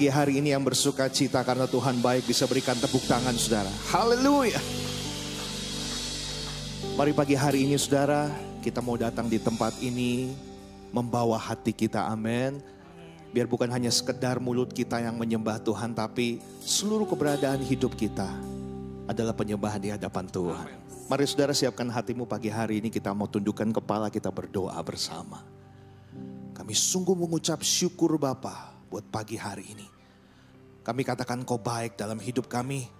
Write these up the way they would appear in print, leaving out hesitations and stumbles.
pagi hari ini yang bersuka cita karena Tuhan baik bisa berikan tepuk tangan saudara. Haleluya. Mari pagi hari ini saudara, kita mau datang di tempat ini membawa hati kita, amin. Biar bukan hanya sekedar mulut kita yang menyembah Tuhan, tapi seluruh keberadaan hidup kita adalah penyembahan di hadapan Tuhan. Mari saudara siapkan hatimu pagi hari ini, kita mau tundukkan kepala, kita berdoa bersama. Kami sungguh mengucap syukur Bapa buat pagi hari ini. Kami katakan Kau baik dalam hidup kami,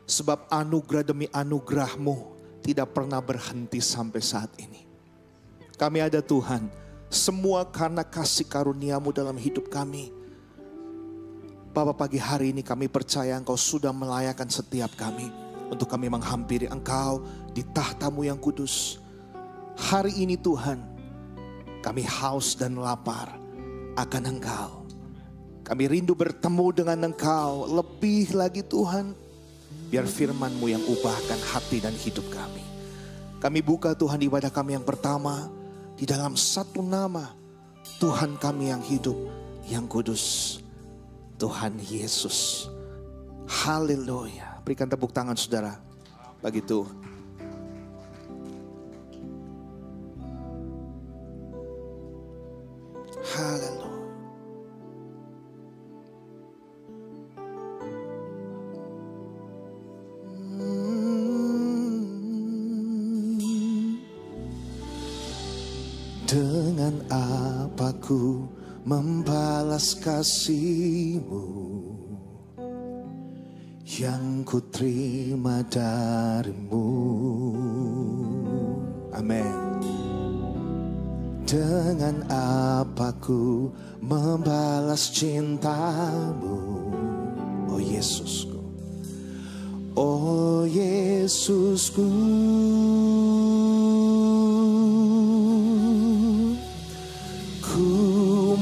sebab anugerah demi anugerah-Mu tidak pernah berhenti sampai saat ini. Kami ada Tuhan, semua karena kasih karunia-Mu dalam hidup kami. Bapa, pagi hari ini kami percaya Engkau sudah melayakan setiap kami untuk kami menghampiri Engkau di tahta-Mu yang kudus. Hari ini Tuhan, kami haus dan lapar akan Engkau. Kami rindu bertemu dengan Engkau lebih lagi Tuhan. Biar firman-Mu yang ubahkan hati dan hidup kami. Kami buka Tuhan ibadah kami yang pertama di dalam satu nama Tuhan kami yang hidup, yang kudus, Tuhan Yesus. Haleluya. Berikan tepuk tangan saudara bagi Tuhan. Haleluya. Dengan apa ku membalas kasih-Mu yang ku terima dari-Mu. Amin. Dengan apa ku membalas cinta-Mu, oh Yesusku, oh Yesusku.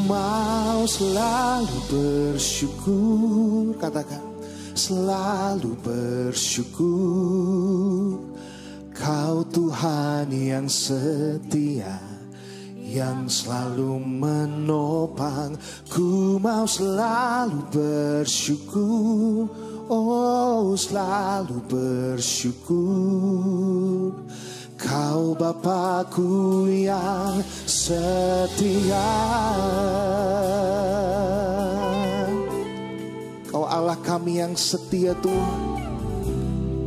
Mau selalu bersyukur, katakan selalu bersyukur. Kau Tuhan yang setia, yang selalu menopang. Ku mau selalu bersyukur, oh selalu bersyukur. Kau Bapakku yang setia. Kau Allah kami yang setia Tuhan,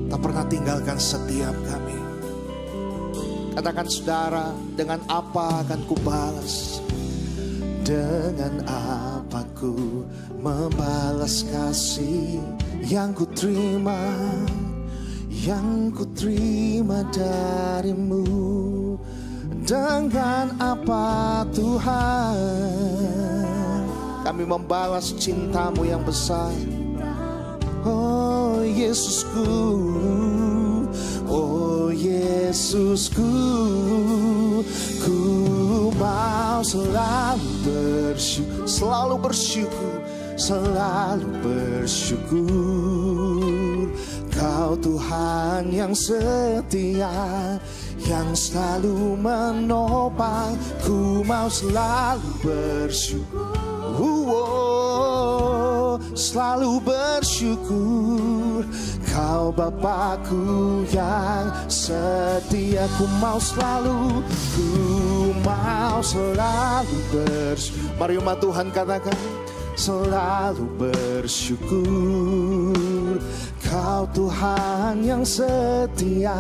tak pernah tinggalkan setiap kami. Katakan saudara, dengan apa akan ku balas? Dengan apa ku membalas kasih yang ku terima, yang ku terima dari-Mu. Dengan apa Tuhan kami membalas cinta-Mu yang besar, oh Yesusku, oh Yesusku. Ku mau selalu bersyukur, selalu bersyukur, selalu bersyukur. Kau Tuhan yang setia, yang selalu menopang. Ku mau selalu bersyukur, selalu bersyukur. Kau Bapakku yang setia. Ku mau selalu bersyukur. Mari umat Tuhan katakan selalu bersyukur. Kau Tuhan yang setia,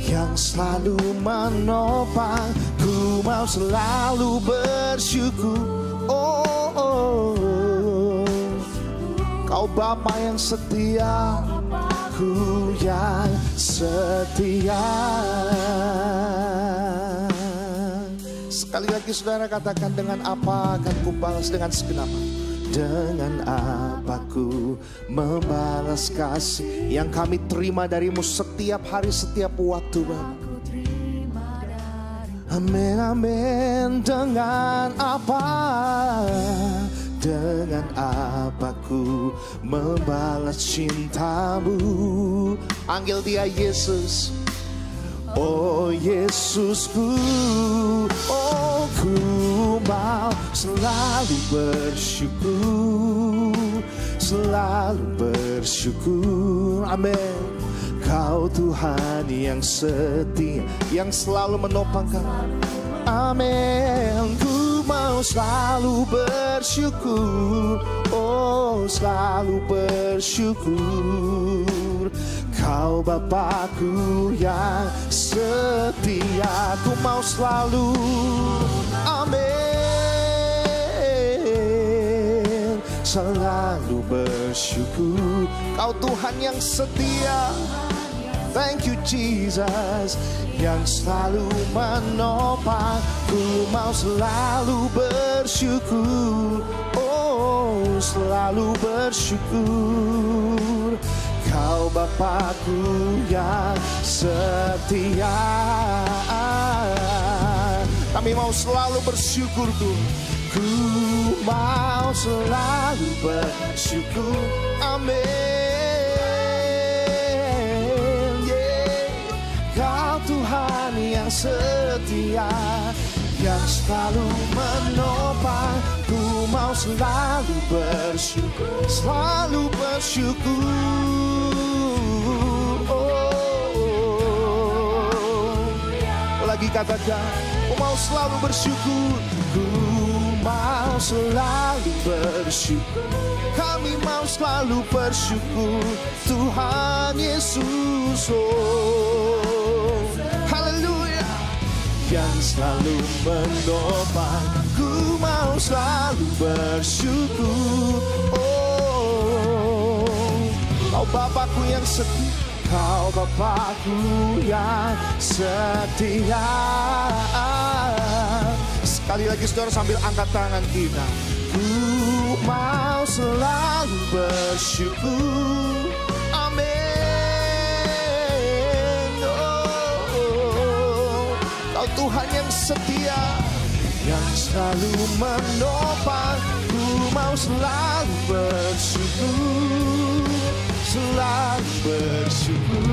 yang selalu menopang. Ku mau selalu bersyukur, oh. Kau Bapa yang setia, ku yang setia. Sekali lagi saudara katakan, dengan apa akan ku balas? Dengan segenap. Dengan apa ku membalas kasih yang kami terima dari-Mu setiap hari, setiap waktu, Bapa. Amin, amin. Dengan apa ku membalas cinta-Mu? Panggil dia Yesus. Oh Yesusku, oh ku mau selalu bersyukur. selalu bersyukur. Amin. Kau Tuhan yang setia, yang selalu menopang kami. Amin. Ku mau selalu bersyukur, oh selalu bersyukur. Kau Bapakku yang setia, ku mau selalu, amin, selalu bersyukur. Kau Tuhan yang setia, thank you Jesus, yang selalu menopang. Ku mau selalu bersyukur, oh selalu bersyukur. Kau Bapakku yang setia. Kami mau selalu bersyukur Tuhan. Ku mau selalu bersyukur. Amin. Yeah. Kau Tuhan yang setia, yang selalu menopang. Ku mau selalu bersyukur, selalu bersyukur. Lagi katakan, ku mau selalu bersyukur. Ku mau selalu bersyukur. Kami mau selalu bersyukur Tuhan Yesus. Oh, haleluya. Yang selalu menopang. Ku mau selalu bersyukur. Oh, Kau Bapakku yang setia, Kau Bapakku yang setia. Sekali lagi saudara sambil angkat tangan kita. Ku mau selalu bersyukur. Amin. Oh, Kau Tuhan yang setia, yang selalu menopang. Ku mau selalu bersyukur, selalu bersyukur.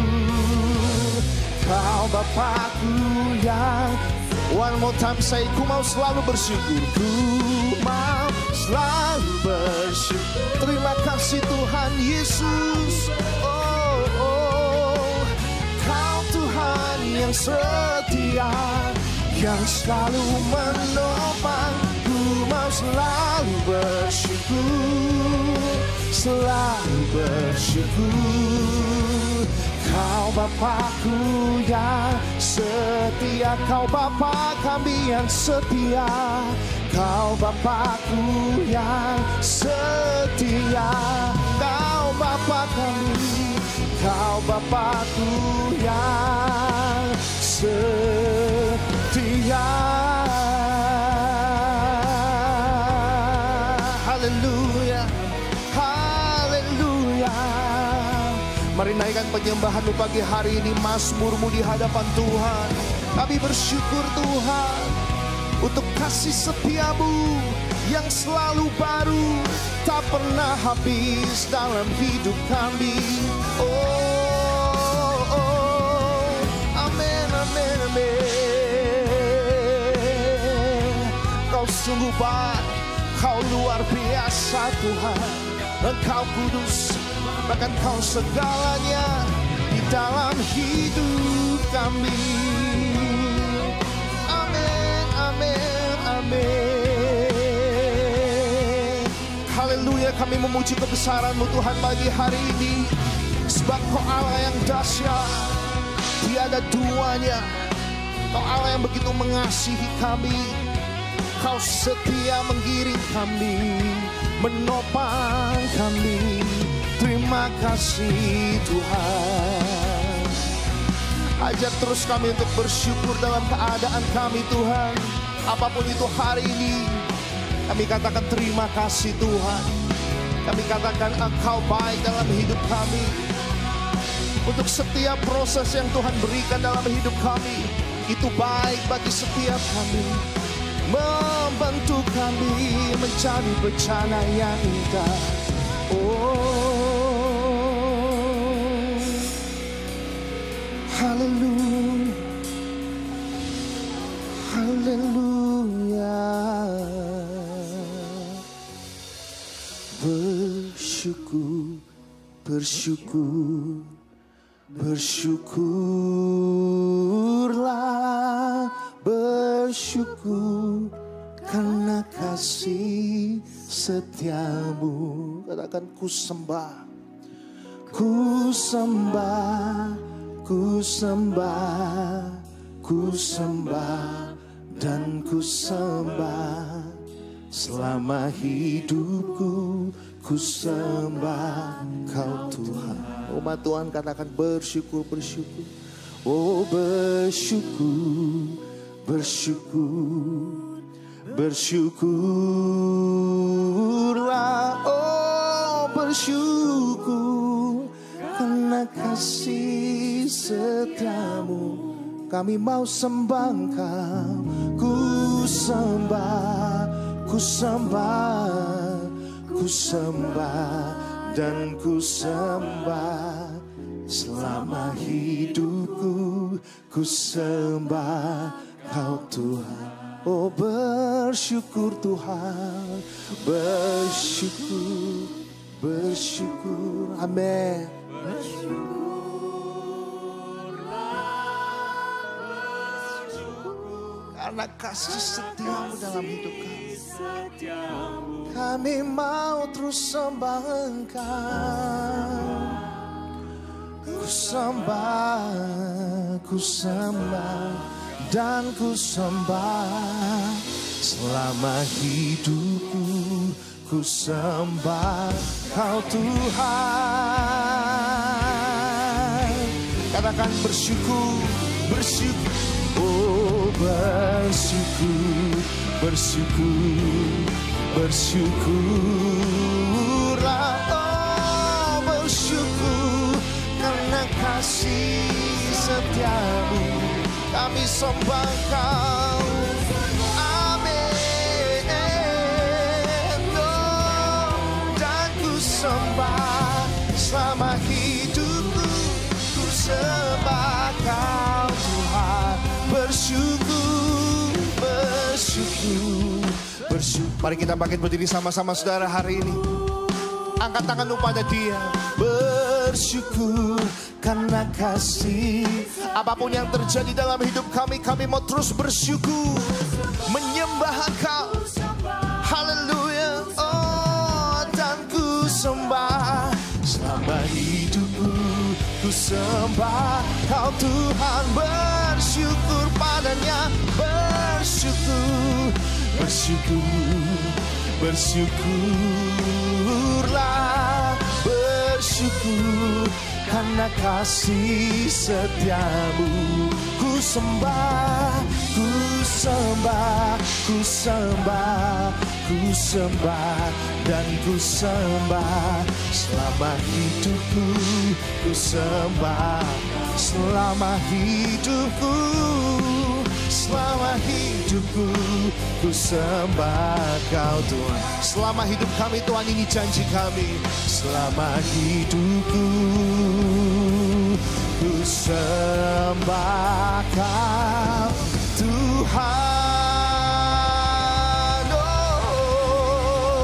Kau Bapakku yang, one more time say, ku mau selalu bersyukur. Ku mau selalu bersyukur. Terima kasih Tuhan Yesus. Oh, oh. Kau Tuhan yang setia, yang selalu menopang. Ku mau selalu bersyukur, selalu bersyukur. Kau Bapakku yang setia, Kau Bapa kami yang setia. Kau Bapakku yang setia, Kau Bapa kami, Kau Bapakku yang setia. Haleluya, haleluya. Mari naikkan penyembahanmu pagi hari ini, mazmurmu di hadapan Tuhan. Kami bersyukur Tuhan untuk kasih setiamu yang selalu baru, tak pernah habis dalam hidup kami. Oh, oh, amin, amin, amin. Kau sungguh baik, Kau luar biasa Tuhan. Engkau kudus, bahkan Kau segalanya di dalam hidup kami. Amin, amin, amin. Haleluya, kami memuji kebesaran-Mu Tuhan pagi hari ini. Sebab Kau Allah yang dahsyat, tiada duanya. Kau Allah yang begitu mengasihi kami. Kau setia mengiring kami, menopang kami. Terima kasih Tuhan. Ajak terus kami untuk bersyukur dalam keadaan kami Tuhan. Apapun itu hari ini, kami katakan terima kasih Tuhan. Kami katakan Engkau baik dalam hidup kami. Untuk setiap proses yang Tuhan berikan dalam hidup kami, itu baik bagi setiap kami, membantu kami mencari bencana yang indah. Oh, haleluya, haleluya. Bersyukur. bersyukur, bersyukur, bersyukurlah, bersyukur karena kasih setiamu. Katakan ku sembah, ku sembah, ku sembah, ku sembah dan ku sembah. Selama hidupku ku sembah Kau Tuhan. Umat Tuhan katakan bersyukur, bersyukur. Oh bersyukur, bersyukur, bersyukurlah. Oh bersyukur karena kasih setiamu. Kami mau sembah Engkau. Ku sembah, ku sembah, ku sembah dan ku sembah. Selama hidupku ku sembah Kau Tuhan. Oh bersyukur Tuhan, bersyukur, bersyukur. Amin. Karena kasih setiamu dalam hidup kami, kami mau terus sembah Engkau. Ku sembah, ku sembah dan ku sembah. Selama hidupku ku sembah Kau Tuhan. Katakan bersyukur, bersyukur. Oh bersyukur, bersyukur, bersyukurlah. Oh bersyukur karena kasih setiamu. Kami sembah Kau. Amin. Oh, dan ku sembah selama hidupku. Ku sembah Kau Tuhan. Bersyukur, bersyukur, bersyukur. Mari kita bangkit berdiri sama-sama saudara hari ini. Angkat tanganmu pada Dia. Bersyukur karena kasih. Apapun yang terjadi dalam hidup kami, kami mau terus bersyukur. Menyembah Engkau. Haleluya. Oh dan ku sembah. Selama hidupku ku sembah Kau Tuhan. Bersyukur padanya. Bersyukur, bersyukur, bersyukurlah. Bersyukur karena kasih setiamu. Ku sembah, ku sembah, ku sembah, ku sembah dan ku sembah. Selama hidupku ku sembah. Selama hidupku, selama hidupku ku sembah Kau Tuhan. Selama hidup kami Tuhan, ini janji kami. Selama hidupku ku sembah Kau Tuhan. Oh,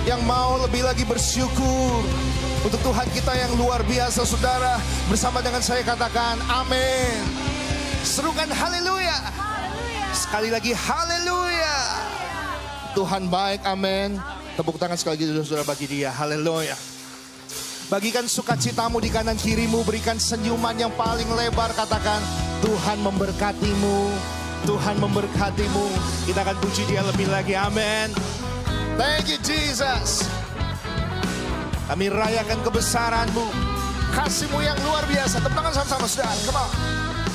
yang mau lebih lagi bersyukur untuk Tuhan kita yang luar biasa, saudara, bersama dengan saya katakan amin. Serukan haleluya. Sekali lagi haleluya. Tuhan baik, amin. Tepuk tangan sekali lagi saudara bagi Dia, haleluya. Bagikan sukacitamu di kanan kirimu, berikan senyuman yang paling lebar, katakan Tuhan memberkatimu, Tuhan memberkatimu. Kita akan puji Dia lebih lagi, amin. Thank you Jesus. Kami rayakan kebesaran-Mu, kasih-Mu yang luar biasa. Tepuk tangan sama-sama saudara, come on.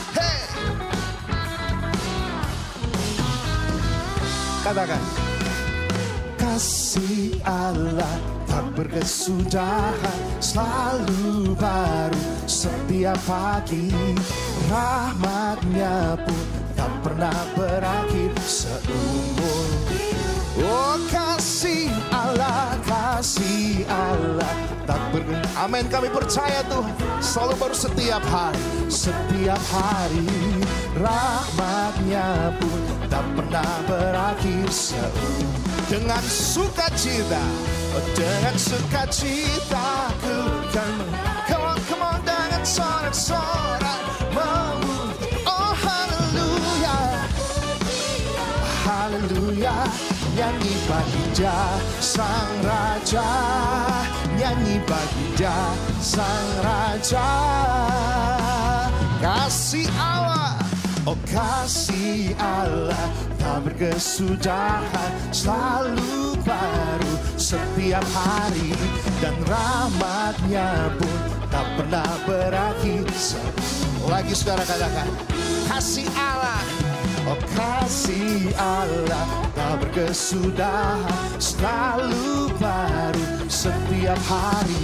Hey. Katakan, kasih Allah tak berkesudahan, selalu baru setiap pagi. Rahmat-Nya pun tak pernah berakhir seumur. Oh kasih Allah tak berhenti. Amin, kami percaya Tuhan selalu baru setiap hari. Setiap hari rahmat-Nya pun tak pernah berakhir seumur. dengan sukacita, dengan sukacitaku kan. Come on, dengan sorak-sorai memuji. Oh haleluya, haleluya. Nyanyi bagi Dia Sang Raja, nyanyi bagi Dia Sang Raja. Kasih Allah, oh kasih Allah tak berkesudahan, selalu baru setiap hari, dan rahmat-Nya pun tak pernah berakhir. Lagi saudara katakan, kasih Allah, oh kasih Allah tak berkesudahan, selalu baru setiap hari,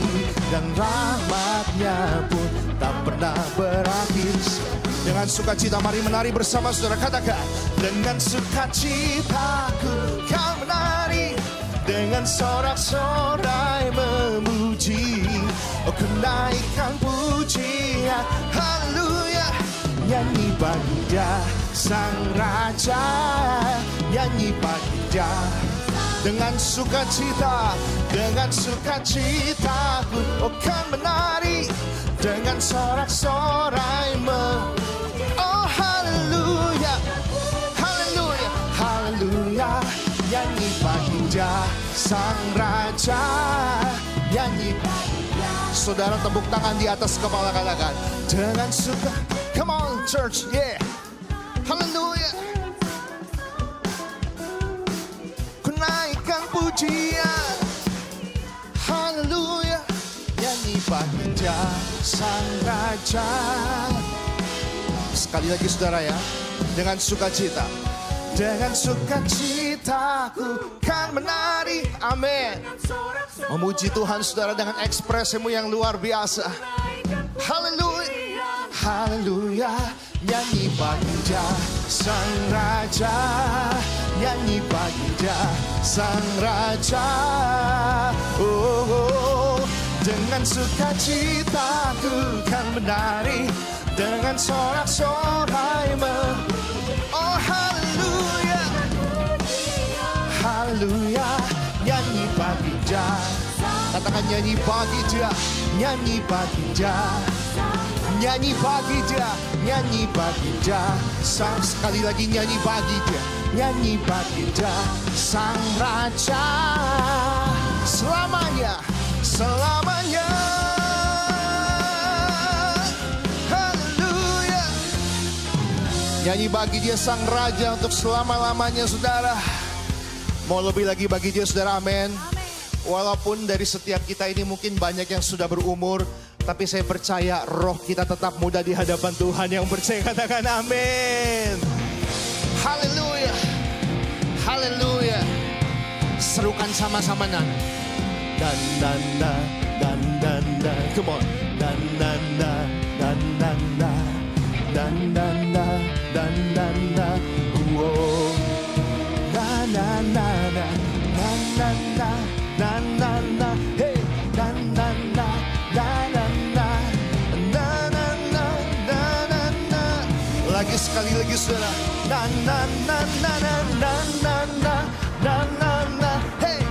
dan rahmat-Nya pun tak pernah berakhir. Dengan sukacita mari menari bersama saudara, katakan, dengan sukacitaku kau menari, dengan sorak-sorai memuji, oh kenaikan pujian, haleluya. Nyanyi bagi Dia Sang Raja, nyanyi bagi Dia dengan sukacita, dengan sukacitaku oh kan menari, dengan sorak-sorai oh haleluya, haleluya, haleluya. Nyanyi bagi Dia Sang Raja, nyanyi bagi Dia. Saudara tepuk tangan di atas kepala, katakan, dengan suka. Come on church, yeah. Haleluya. Kenaikan pujian, haleluya. Nyanyi bagi Dia Sang Raja. Sekali lagi saudara ya, dengan sukacita, dengan sukacitaku kan menari, amin. Memuji Tuhan saudara dengan ekspresimu yang luar biasa. Haleluya, haleluya. Nyanyi bagi Dia Sang Raja, nyanyi bagi Dia Sang Raja. Oh, oh. Dengan sukacitaku kan menari, dengan sorak-sorai oh haleluya, haleluya. Nyanyi bagi Dia, katakan nyanyi bagi Dia, nyanyi bagi Dia, nyanyi bagi Dia, nyanyi bagi Dia. Sekali lagi nyanyi bagi Dia, nyanyi bagi Dia Sang Raja. Selamanya, selamanya. Haleluya. Nyanyi bagi Dia Sang Raja untuk selama-lamanya saudara. Mau lebih lagi bagi Dia saudara, amin. Walaupun dari setiap kita ini mungkin banyak yang sudah berumur, tapi saya percaya roh kita tetap muda di hadapan Tuhan. Yang percaya katakan amin. Haleluya, haleluya. Serukan sama-sama nan. Dan come on. Dan wow. Hey, lagi sekali lagi saudara. Hey,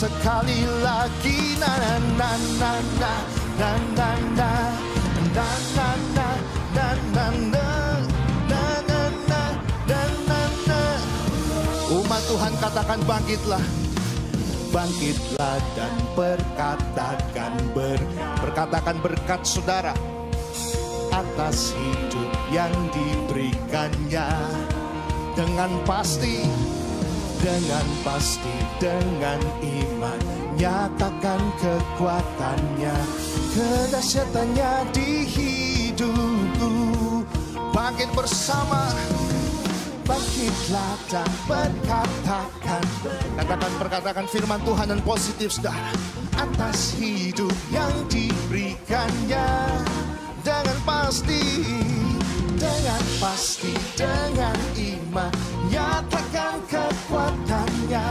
sekali lagi umat Tuhan katakan bangkitlah, bangkitlah dan berkatakan berkat saudara atas hidup yang diberikannya. Dengan pasti, dengan iman nyatakan kekuatannya, kedahsyatannya di hidupku. Bangkit bersama, bangkitlah dan perkatakan firman Tuhan dan positif saudara atas hidup yang diberikannya. Dengan pasti, dengan iman nyatakan kekuatannya,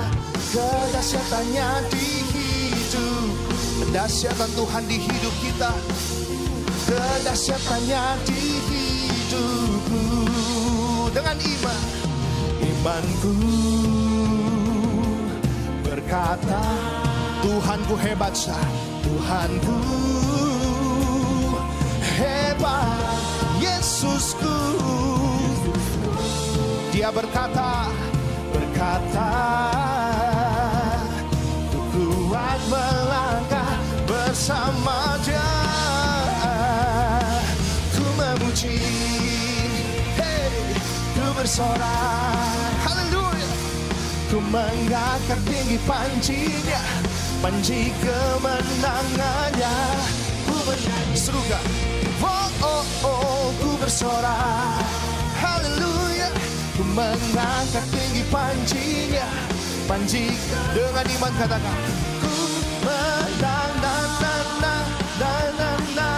kedahsyatannya di hidup. Kedahsyatan Tuhan di hidup kita, kedahsyatannya di hidupku. Dengan imanku berkata, Tuhanku hebat sah, Tuhanku hebat, Yesusku. Dia berkata, ku kuat melangkah bersama Dia. Ku memuji, ku bersorak, haleluya. Ku mengangkat tinggi panji-Nya, panji kemenangannya. Ku bernyanyi serukan, ku bersorak, haleluya. Ku mengangkat tinggi panji-Nya, panji dengan iman katakan, ku menang, na na na na na na na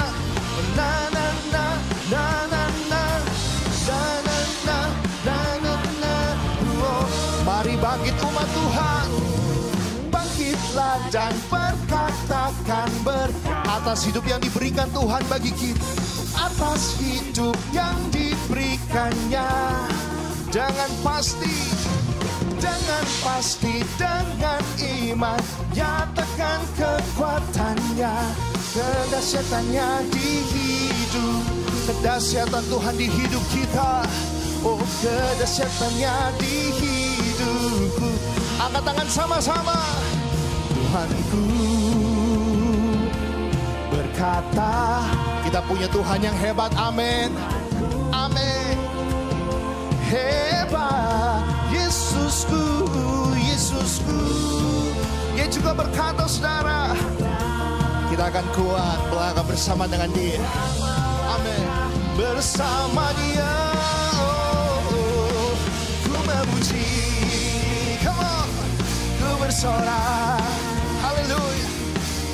na na na na na na na na na. Mari bangkit umat Tuhan, bangkitlah dan berkatakan atas hidup yang diberikan Tuhan bagi kita, atas hidup yang diberikannya. Dengan pasti, dengan iman, nyatakan kekuatannya, kedahsyatannya di hidup, kedahsyatan Tuhan di hidup kita. Oh, kedahsyatannya di hidupku. Angkat tangan sama-sama. Tuhanku berkata, kita punya Tuhan yang hebat, amin. Amin. Hebat, Yesusku, Yesusku. Dia juga berkata, saudara, kita akan kuat melangkah bersama dengan Dia. Amin. Bersama Dia, ku memuji, come on, ku bersorak, haleluya.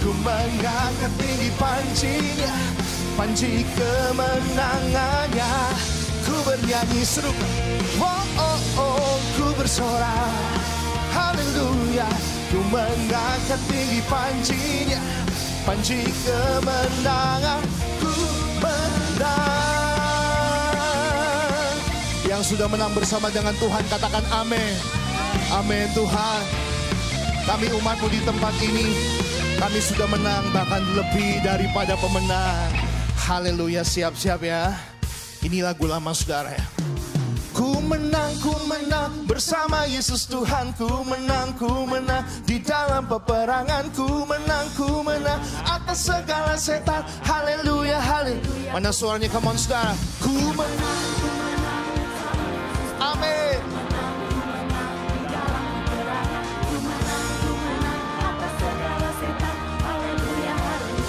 Ku mengangkat tinggi panji-Nya, panji kemenangannya. Ku bernyanyi serukan, ku bersorak, haleluya. Ku mengangkat tinggi panji-Nya, panji kemenangan. Ku menang. Yang sudah menang bersama dengan Tuhan katakan amin. Amin Tuhan. Kami umat-Mu di tempat ini, kami sudah menang, bahkan lebih daripada pemenang. Haleluya, siap-siap ya. Ini lagu lama saudara ya. Ku menang bersama Yesus Tuhan. Ku menang di dalam peperangan. Ku menang atas segala setan. Haleluya, haleluya. Mana suaranya, come on saudara. Ku menang, amin.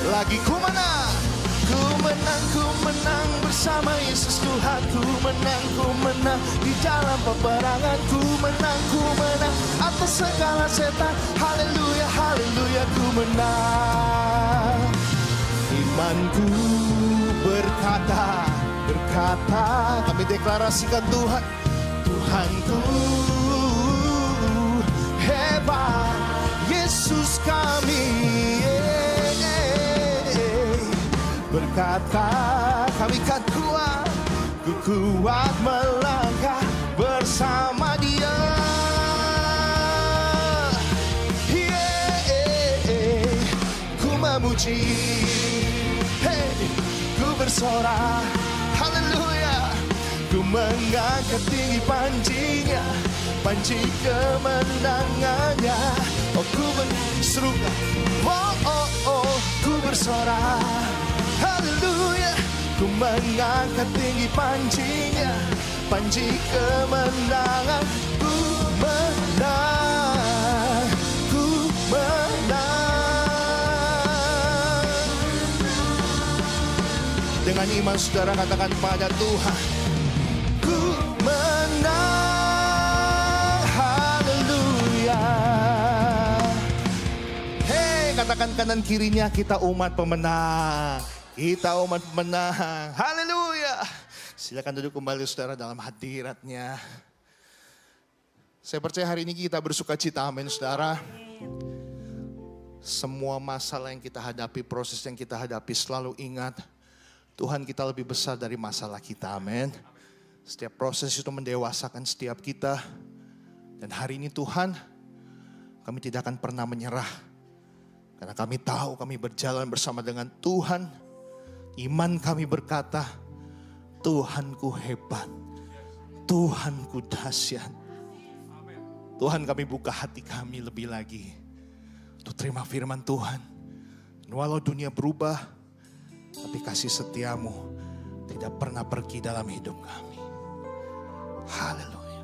Lagi ku menang bersama Yesus Tuhan. Ku menang di dalam peperangan. Ku menang atas segala setan. Haleluya, haleluya. Ku menang. Imanku berkata, kami deklarasikan Tuhan, Tuhanku hebat, Yesus kami berkata, kami kan kuat, ku kuat melangkah bersama Dia. Ku memuji, ku bersorak, haleluya. Ku mengangkat tinggi panji-Nya, panji kemenangannya. Oh, ku berserukan, ku bersorak, haleluya. Ku mengangkat tinggi panji-Nya, panji kemenangan. Ku menang, ku menang. Dengan iman saudara katakan pada Tuhan, ku menang, haleluya. Hei, katakan kanan kirinya, kita umat pemenang. Kita umat pemenang. Haleluya. Silakan duduk kembali saudara dalam hadirat-Nya. Saya percaya hari ini kita bersuka cita, amin saudara. Semua masalah yang kita hadapi, proses yang kita hadapi, selalu ingat Tuhan, kita lebih besar dari masalah kita, amin. Setiap proses itu mendewasakan setiap kita. Dan hari ini Tuhan, kami tidak akan pernah menyerah. Karena kami tahu kami berjalan bersama dengan Tuhan. Iman kami berkata, Tuhanku hebat, Tuhanku dahsyat. Tuhan, kami buka hati kami lebih lagi untuk terima firman Tuhan. Walau dunia berubah, tapi kasih setiamu tidak pernah pergi dalam hidup kami. Haleluya.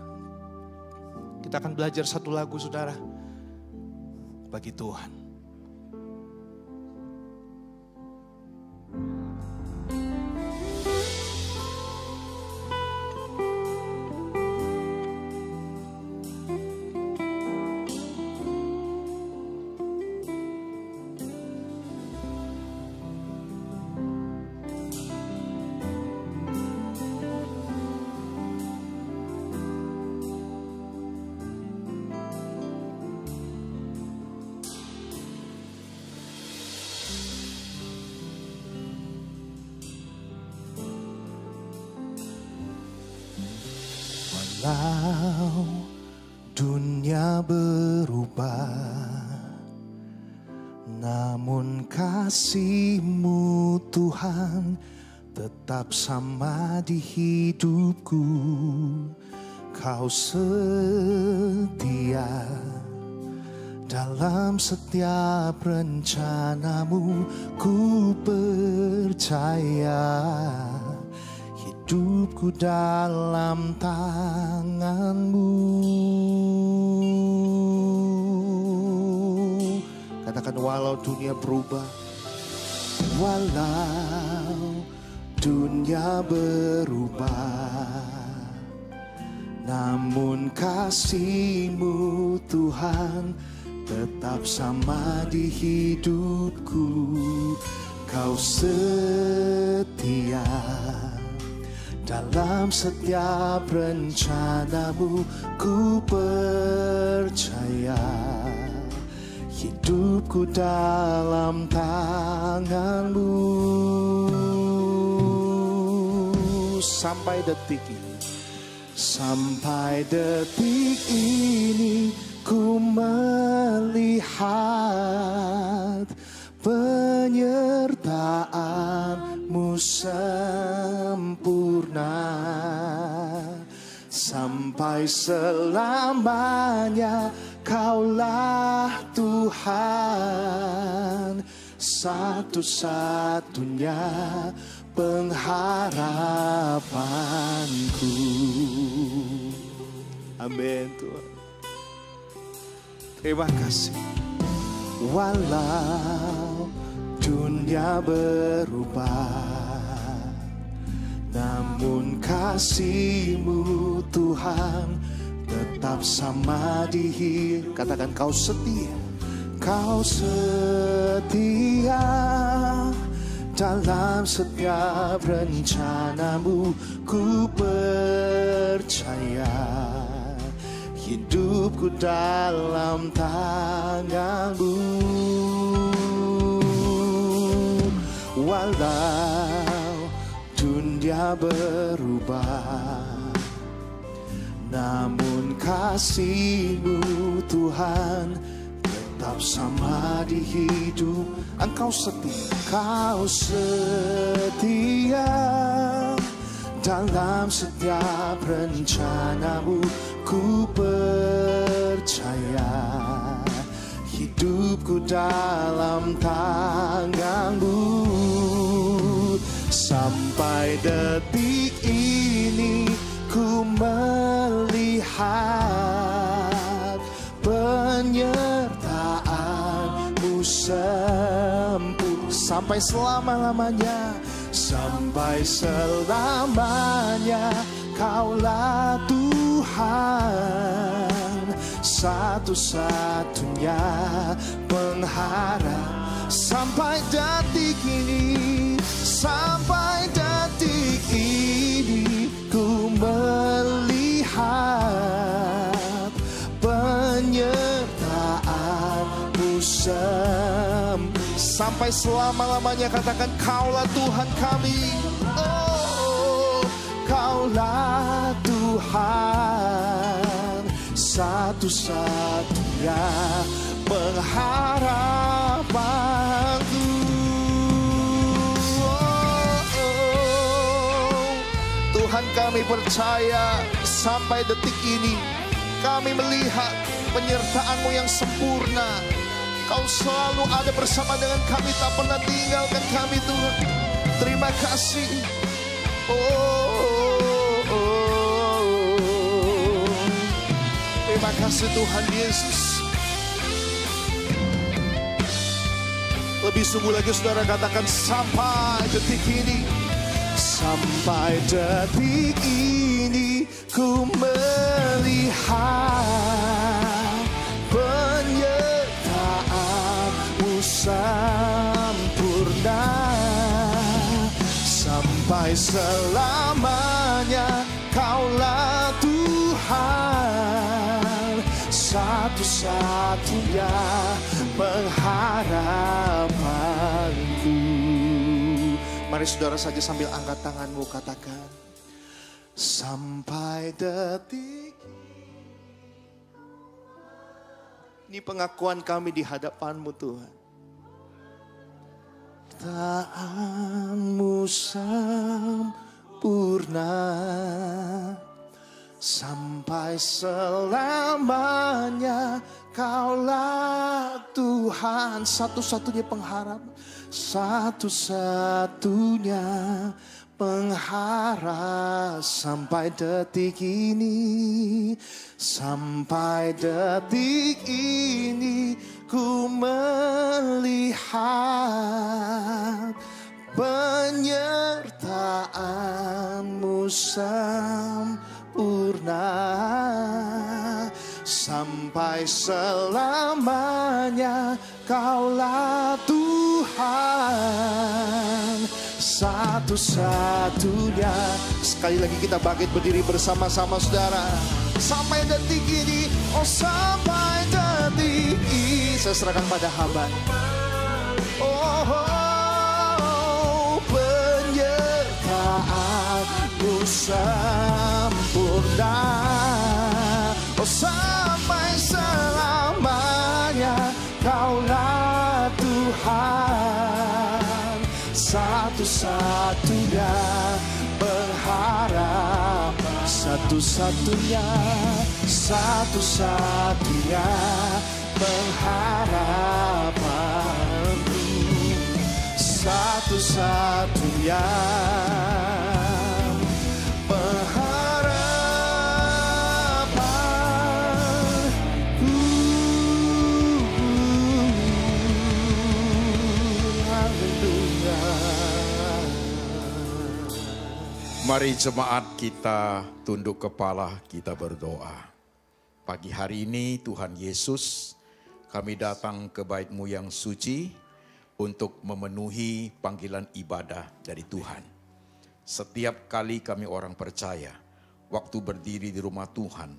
Kita akan belajar satu lagu, saudara, bagi Tuhan. Walau dunia berubah, namun kasih-Mu Tuhan tetap sama di hidupku. Kau setia dalam setiap rencana-Mu, ku percaya. Hidupku dalam tangan-Mu. Katakan, walau dunia berubah, walau dunia berubah, namun kasih-Mu Tuhan tetap sama di hidupku. Kau setia dalam setiap rencana-Mu, ku percaya. Hidupku dalam tangan-Mu. Sampai detik ini, sampai detik ini, ku melihat penyertaan-Mu sempurna. Sampai selamanya Kaulah Tuhan, satu-satunya pengharapanku. Amin Tuhan. Terima kasih. Walau dunia berubah, namun kasih-Mu Tuhan tetap sama di hidup. Katakan, Kau setia. Kau setia dalam setiap rencana-Mu, ku percaya. Hidupku dalam tangan-Mu. Walau dunia berubah, namun kasih-Mu Tuhan tetap sama di hidup. Engkau setia. Kau setia dalam setiap rencana-Mu, ku percaya. Hidupku dalam tangan-Mu. Sampai detik ini ku melihat penyertaan-Mu sempurna. Sampai selama-lamanya, sampai selamanya Kaulah Tuhan, satu-satunya pengharap. Sampai detik ini, sampai detik ini, ku melihat penyertaan-Mu sampai sampai selama-lamanya. Katakan, Kaulah Tuhan kami. Oh, Kaulah Tuhan satu-satunya pengharapanku. Tuhan, kami percaya sampai detik ini kami melihat penyertaan-Mu yang sempurna. Kau selalu ada bersama dengan kami, tak pernah tinggalkan kami Tuhan. Terima kasih. Terima kasih Tuhan Yesus. Lebih sungguh lagi saudara katakan, sampai detik ini. Sampai detik ini ku melihat penyertaan-Mu sempurna. Sampai selamanya Kaulah Tuhan satu-satunya pengharapanku. Mari saudara saja sambil angkat tanganmu katakan, sampai detik ini pengakuan kami di hadapan-Mu Tuhan. Taat-Mu sempurna sampai selamanya. Kaulah Tuhan satu-satunya pengharap, satu-satunya pengharap. Sampai detik ini, sampai detik ini ku melihat penyertaan-Mu sempurna. Sampai selamanya Kaulah Tuhan satu-satunya. Sekali lagi kita bangkit berdiri bersama-sama saudara. Sampai detik ini, oh sampai detik ini, saya serahkan pada hamba. Oh, penyertaan-Mu sempurna. Oh sampai selamanya Kaulah Tuhan satu-satunya pengharapan. Satu-satunya, satu-satunya pengharapanku. Satu-satunya Mari jemaat kita tunduk kepala, kita berdoa. Pagi hari ini Tuhan Yesus, kami datang ke bait-Mu yang suci untuk memenuhi panggilan ibadah dari Tuhan. Setiap kali kami orang percaya, waktu berdiri di rumah Tuhan,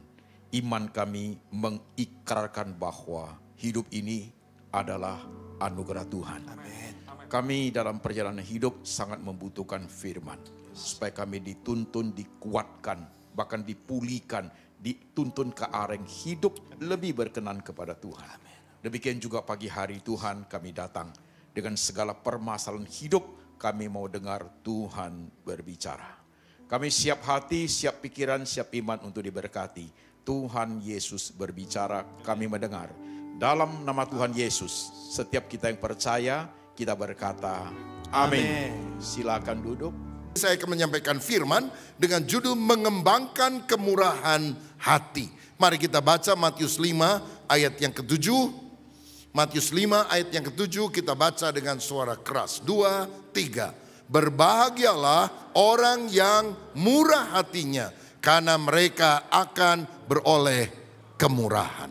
iman kami mengikrarkan bahwa hidup ini adalah anugerah Tuhan. Amin. Kami dalam perjalanan hidup sangat membutuhkan firman. Supaya kami dituntun, dikuatkan, bahkan dipulihkan, dituntun ke arah yang hidup lebih berkenan kepada Tuhan. Demikian juga pagi hari Tuhan kami datang dengan segala permasalahan hidup, kami mau dengar Tuhan berbicara. Kami siap hati, siap pikiran, siap iman untuk diberkati. Tuhan Yesus berbicara, kami mendengar. Dalam nama Tuhan Yesus, setiap kita yang percaya, kita berkata, amin. Silakan duduk. Saya akan menyampaikan firman dengan judul mengembangkan kemurahan hati. Mari kita baca Matius 5 ayat yang ke-7. Matius 5 ayat yang ke-7 kita baca dengan suara keras. 2, 3. Berbahagialah orang yang murah hatinya, karena mereka akan beroleh kemurahan.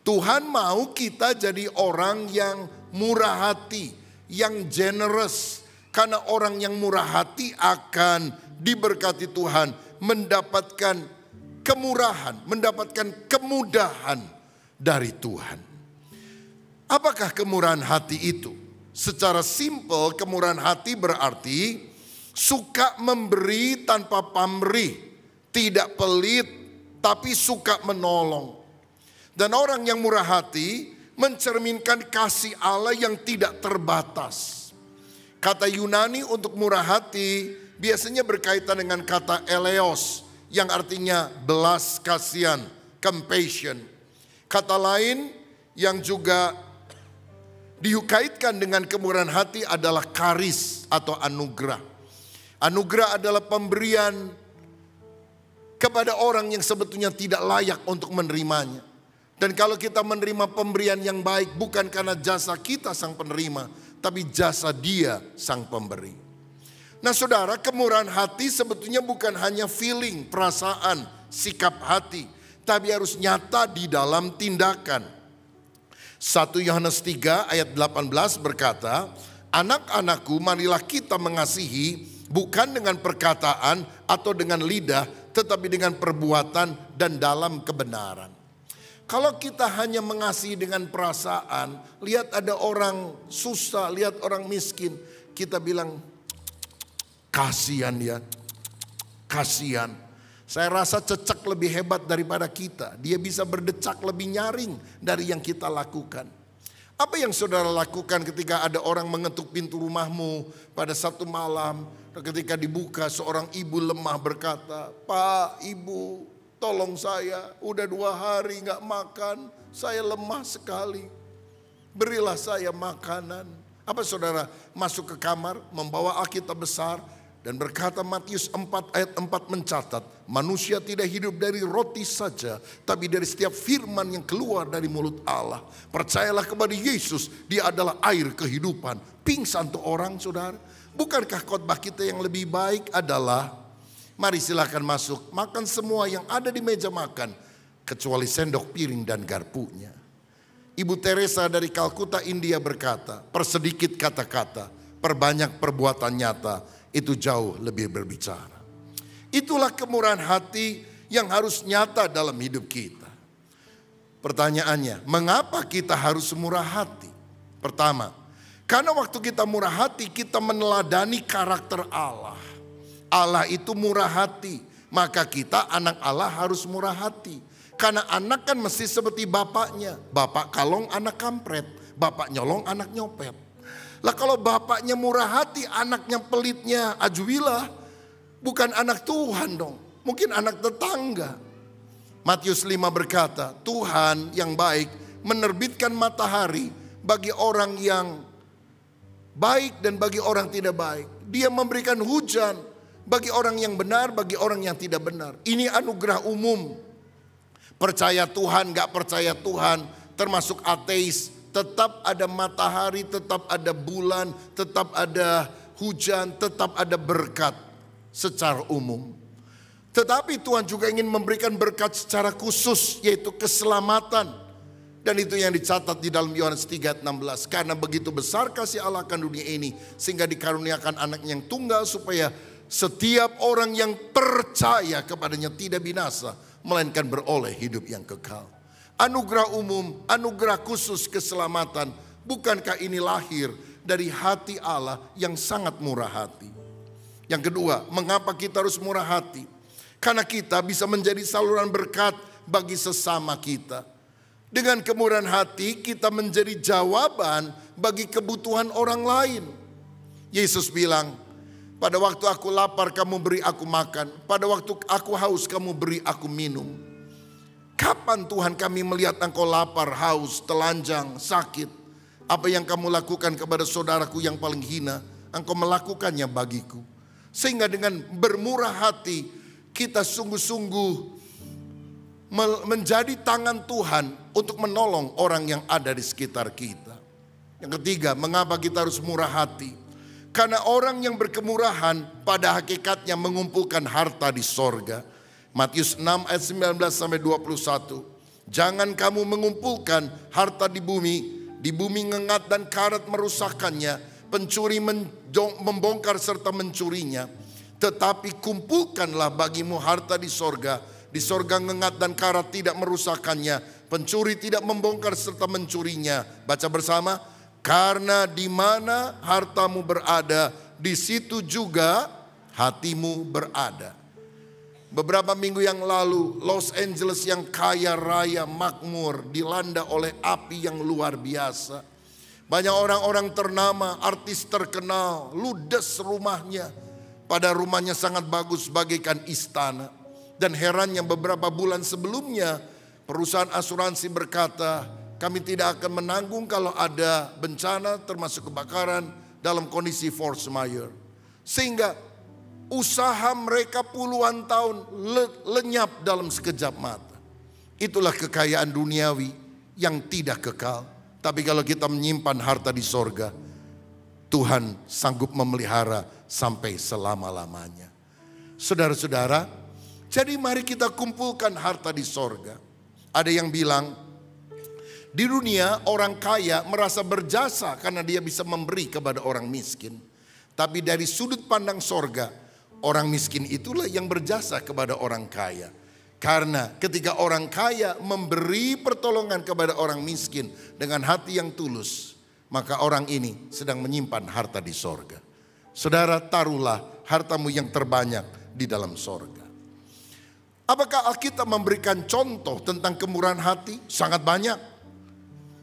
Tuhan mau kita jadi orang yang murah hati, yang generous. Karena orang yang murah hati akan diberkati Tuhan, mendapatkan kemurahan, mendapatkan kemudahan dari Tuhan. Apakah kemurahan hati itu? Secara simpel, kemurahan hati berarti suka memberi tanpa pamrih, tidak pelit tapi suka menolong. Dan orang yang murah hati mencerminkan kasih Allah yang tidak terbatas. Kata Yunani untuk murah hati biasanya berkaitan dengan kata eleos yang artinya belas kasihan, compassion. Kata lain yang juga dikaitkan dengan kemurahan hati adalah karis atau anugerah. Anugerah adalah pemberian kepada orang yang sebetulnya tidak layak untuk menerimanya. Dan kalau kita menerima pemberian yang baik bukan karena jasa kita sang penerima, tapi jasa Dia sang pemberi. Nah saudara, kemurahan hati sebetulnya bukan hanya feeling, perasaan, sikap hati, tapi harus nyata di dalam tindakan. 1 Yohanes 3 ayat 18 berkata, anak-anakku marilah kita mengasihi bukan dengan perkataan atau dengan lidah, tetapi dengan perbuatan dan dalam kebenaran. Kalau kita hanya mengasihi dengan perasaan, lihat ada orang susah, lihat orang miskin, kita bilang, kasihan ya, kasihan. Saya rasa cecak lebih hebat daripada kita. Dia bisa berdecak lebih nyaring dari yang kita lakukan. Apa yang saudara lakukan ketika ada orang mengetuk pintu rumahmu pada satu malam. Ketika dibuka seorang ibu lemah berkata, Pak, Ibu, tolong saya. Udah 2 hari gak makan. Saya lemah sekali. Berilah saya makanan. Apa saudara masuk ke kamar membawa Alkitab besar. Dan berkata Matius 4 ayat 4 mencatat, manusia tidak hidup dari roti saja, tapi dari setiap firman yang keluar dari mulut Allah. Percayalah kepada Yesus, Dia adalah air kehidupan. Pingsan tuh orang saudara. Bukankah khotbah kita yang lebih baik adalah, mari silakan masuk, makan semua yang ada di meja makan, kecuali sendok piring dan garpunya. Ibu Teresa dari Kalkuta, India berkata, persedikit kata-kata, perbanyak perbuatan nyata, itu jauh lebih berbicara. Itulah kemurahan hati yang harus nyata dalam hidup kita. Pertanyaannya, mengapa kita harus murah hati? Pertama, karena waktu kita murah hati, kita meneladani karakter Allah. Allah itu murah hati, maka kita anak Allah harus murah hati. Karena anak kan mesti seperti bapaknya. Bapak kalong, anak kampret. Bapak nyolong, anak nyopet. Lah kalau bapaknya murah hati, anaknya pelitnya ajuwilah, bukan anak Tuhan dong, mungkin anak tetangga. Matius 5 berkata, Tuhan yang baik menerbitkan matahari bagi orang yang baik dan bagi orang tidak baik. Dia memberikan hujan bagi orang yang benar, bagi orang yang tidak benar. Ini anugerah umum. Percaya Tuhan, gak percaya Tuhan, termasuk ateis, tetap ada matahari, tetap ada bulan, tetap ada hujan, tetap ada berkat secara umum. Tetapi Tuhan juga ingin memberikan berkat secara khusus, yaitu keselamatan. Dan itu yang dicatat di dalam Yohanes 3 ayat 16. Karena begitu besar kasih Allah akan dunia ini, sehingga dikaruniakan anak yang tunggal, supaya setiap orang yang percaya kepadanya tidak binasa, melainkan beroleh hidup yang kekal. Anugerah umum, anugerah khusus keselamatan. Bukankah ini lahir dari hati Allah yang sangat murah hati? Yang kedua, mengapa kita harus murah hati? Karena kita bisa menjadi saluran berkat bagi sesama kita. Dengan kemurahan hati kita menjadi jawaban bagi kebutuhan orang lain. Yesus bilang, pada waktu aku lapar kamu beri aku makan. Pada waktu aku haus kamu beri aku minum. Kapan Tuhan kami melihat engkau lapar, haus, telanjang, sakit? Apa yang kamu lakukan kepada saudaraku yang paling hina, engkau melakukannya bagiku. Sehingga dengan bermurah hati, kita sungguh-sungguh menjadi tangan Tuhan untuk menolong orang yang ada di sekitar kita. Yang ketiga, mengapa kita harus murah hati? Karena orang yang berkemurahan pada hakikatnya mengumpulkan harta di sorga. Matius 6 ayat 19 sampai 21. Jangan kamu mengumpulkan harta di bumi ngengat dan karat merusakkannya, pencuri membongkar serta mencurinya. Tetapi kumpulkanlah bagimu harta di sorga ngengat dan karat tidak merusakkannya, pencuri tidak membongkar serta mencurinya. Baca bersama, Karena di mana hartamu berada, di situ juga hatimu berada. Beberapa minggu yang lalu, Los Angeles yang kaya raya makmur dilanda oleh api yang luar biasa. Banyak orang-orang ternama, artis terkenal, ludes rumahnya. Pada rumahnya sangat bagus bagaikan istana. Dan herannya beberapa bulan sebelumnya, perusahaan asuransi berkata, kami tidak akan menanggung kalau ada bencana termasuk kebakaran dalam kondisi force majeure. Sehingga usaha mereka puluhan tahun lenyap dalam sekejap mata. Itulah kekayaan duniawi yang tidak kekal. Tapi kalau kita menyimpan harta di sorga, Tuhan sanggup memelihara sampai selama-lamanya. Saudara-saudara, jadi mari kita kumpulkan harta di sorga. Ada yang bilang, di dunia orang kaya merasa berjasa karena dia bisa memberi kepada orang miskin. Tapi dari sudut pandang sorga, orang miskin itulah yang berjasa kepada orang kaya. Karena ketika orang kaya memberi pertolongan kepada orang miskin dengan hati yang tulus, maka orang ini sedang menyimpan harta di sorga. Saudara, taruhlah hartamu yang terbanyak di dalam sorga. Apakah Alkitab memberikan contoh tentang kemurahan hati? Sangat banyak.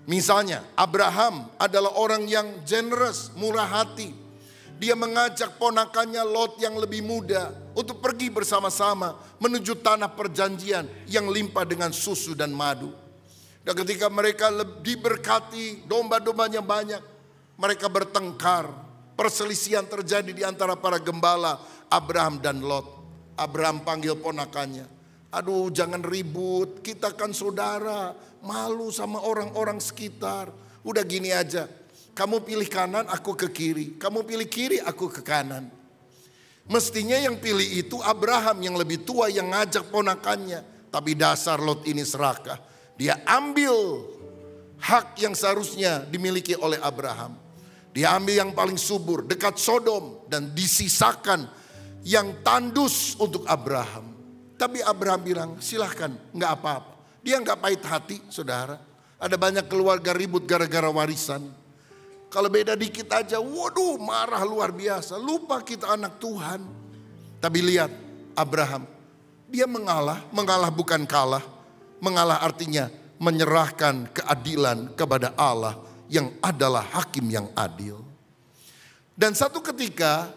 Misalnya Abraham adalah orang yang generous, murah hati. Dia mengajak ponakannya Lot yang lebih muda untuk pergi bersama-sama menuju tanah perjanjian yang limpah dengan susu dan madu. Dan ketika mereka diberkati, domba-dombanya banyak, mereka bertengkar. Perselisihan terjadi di antara para gembala Abraham dan Lot. Abraham panggil ponakannya, aduh jangan ribut, kita kan saudara, malu sama orang-orang sekitar. Udah gini aja, kamu pilih kanan, aku ke kiri. Kamu pilih kiri, aku ke kanan. Mestinya yang pilih itu Abraham yang lebih tua yang ngajak ponakannya. Tapi dasar Lot ini serakah. Dia ambil hak yang seharusnya dimiliki oleh Abraham. Dia ambil yang paling subur dekat Sodom dan disisakan yang tandus untuk Abraham. Tapi Abraham bilang silahkan, nggak apa-apa. Dia nggak pahit hati, saudara. Ada banyak keluarga ribut gara-gara warisan. Kalau beda dikit aja, waduh marah luar biasa. Lupa kita anak Tuhan. Tapi lihat Abraham, dia mengalah bukan kalah. Mengalah artinya menyerahkan keadilan kepada Allah yang adalah hakim yang adil. Dan satu ketika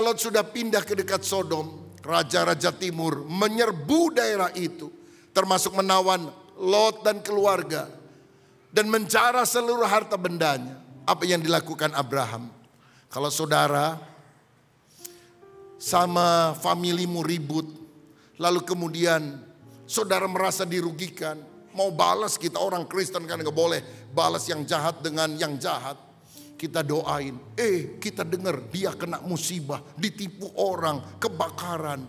Lot sudah pindah ke dekat Sodom, raja-raja timur menyerbu daerah itu, termasuk menawan Lot dan keluarga dan menjara seluruh harta bendanya. Apa yang dilakukan Abraham? Kalau saudara sama familimu ribut, lalu kemudian saudara merasa dirugikan, mau balas, kita orang Kristen kan gak boleh balas yang jahat dengan yang jahat. Kita doain, kita dengar dia kena musibah, ditipu orang, kebakaran.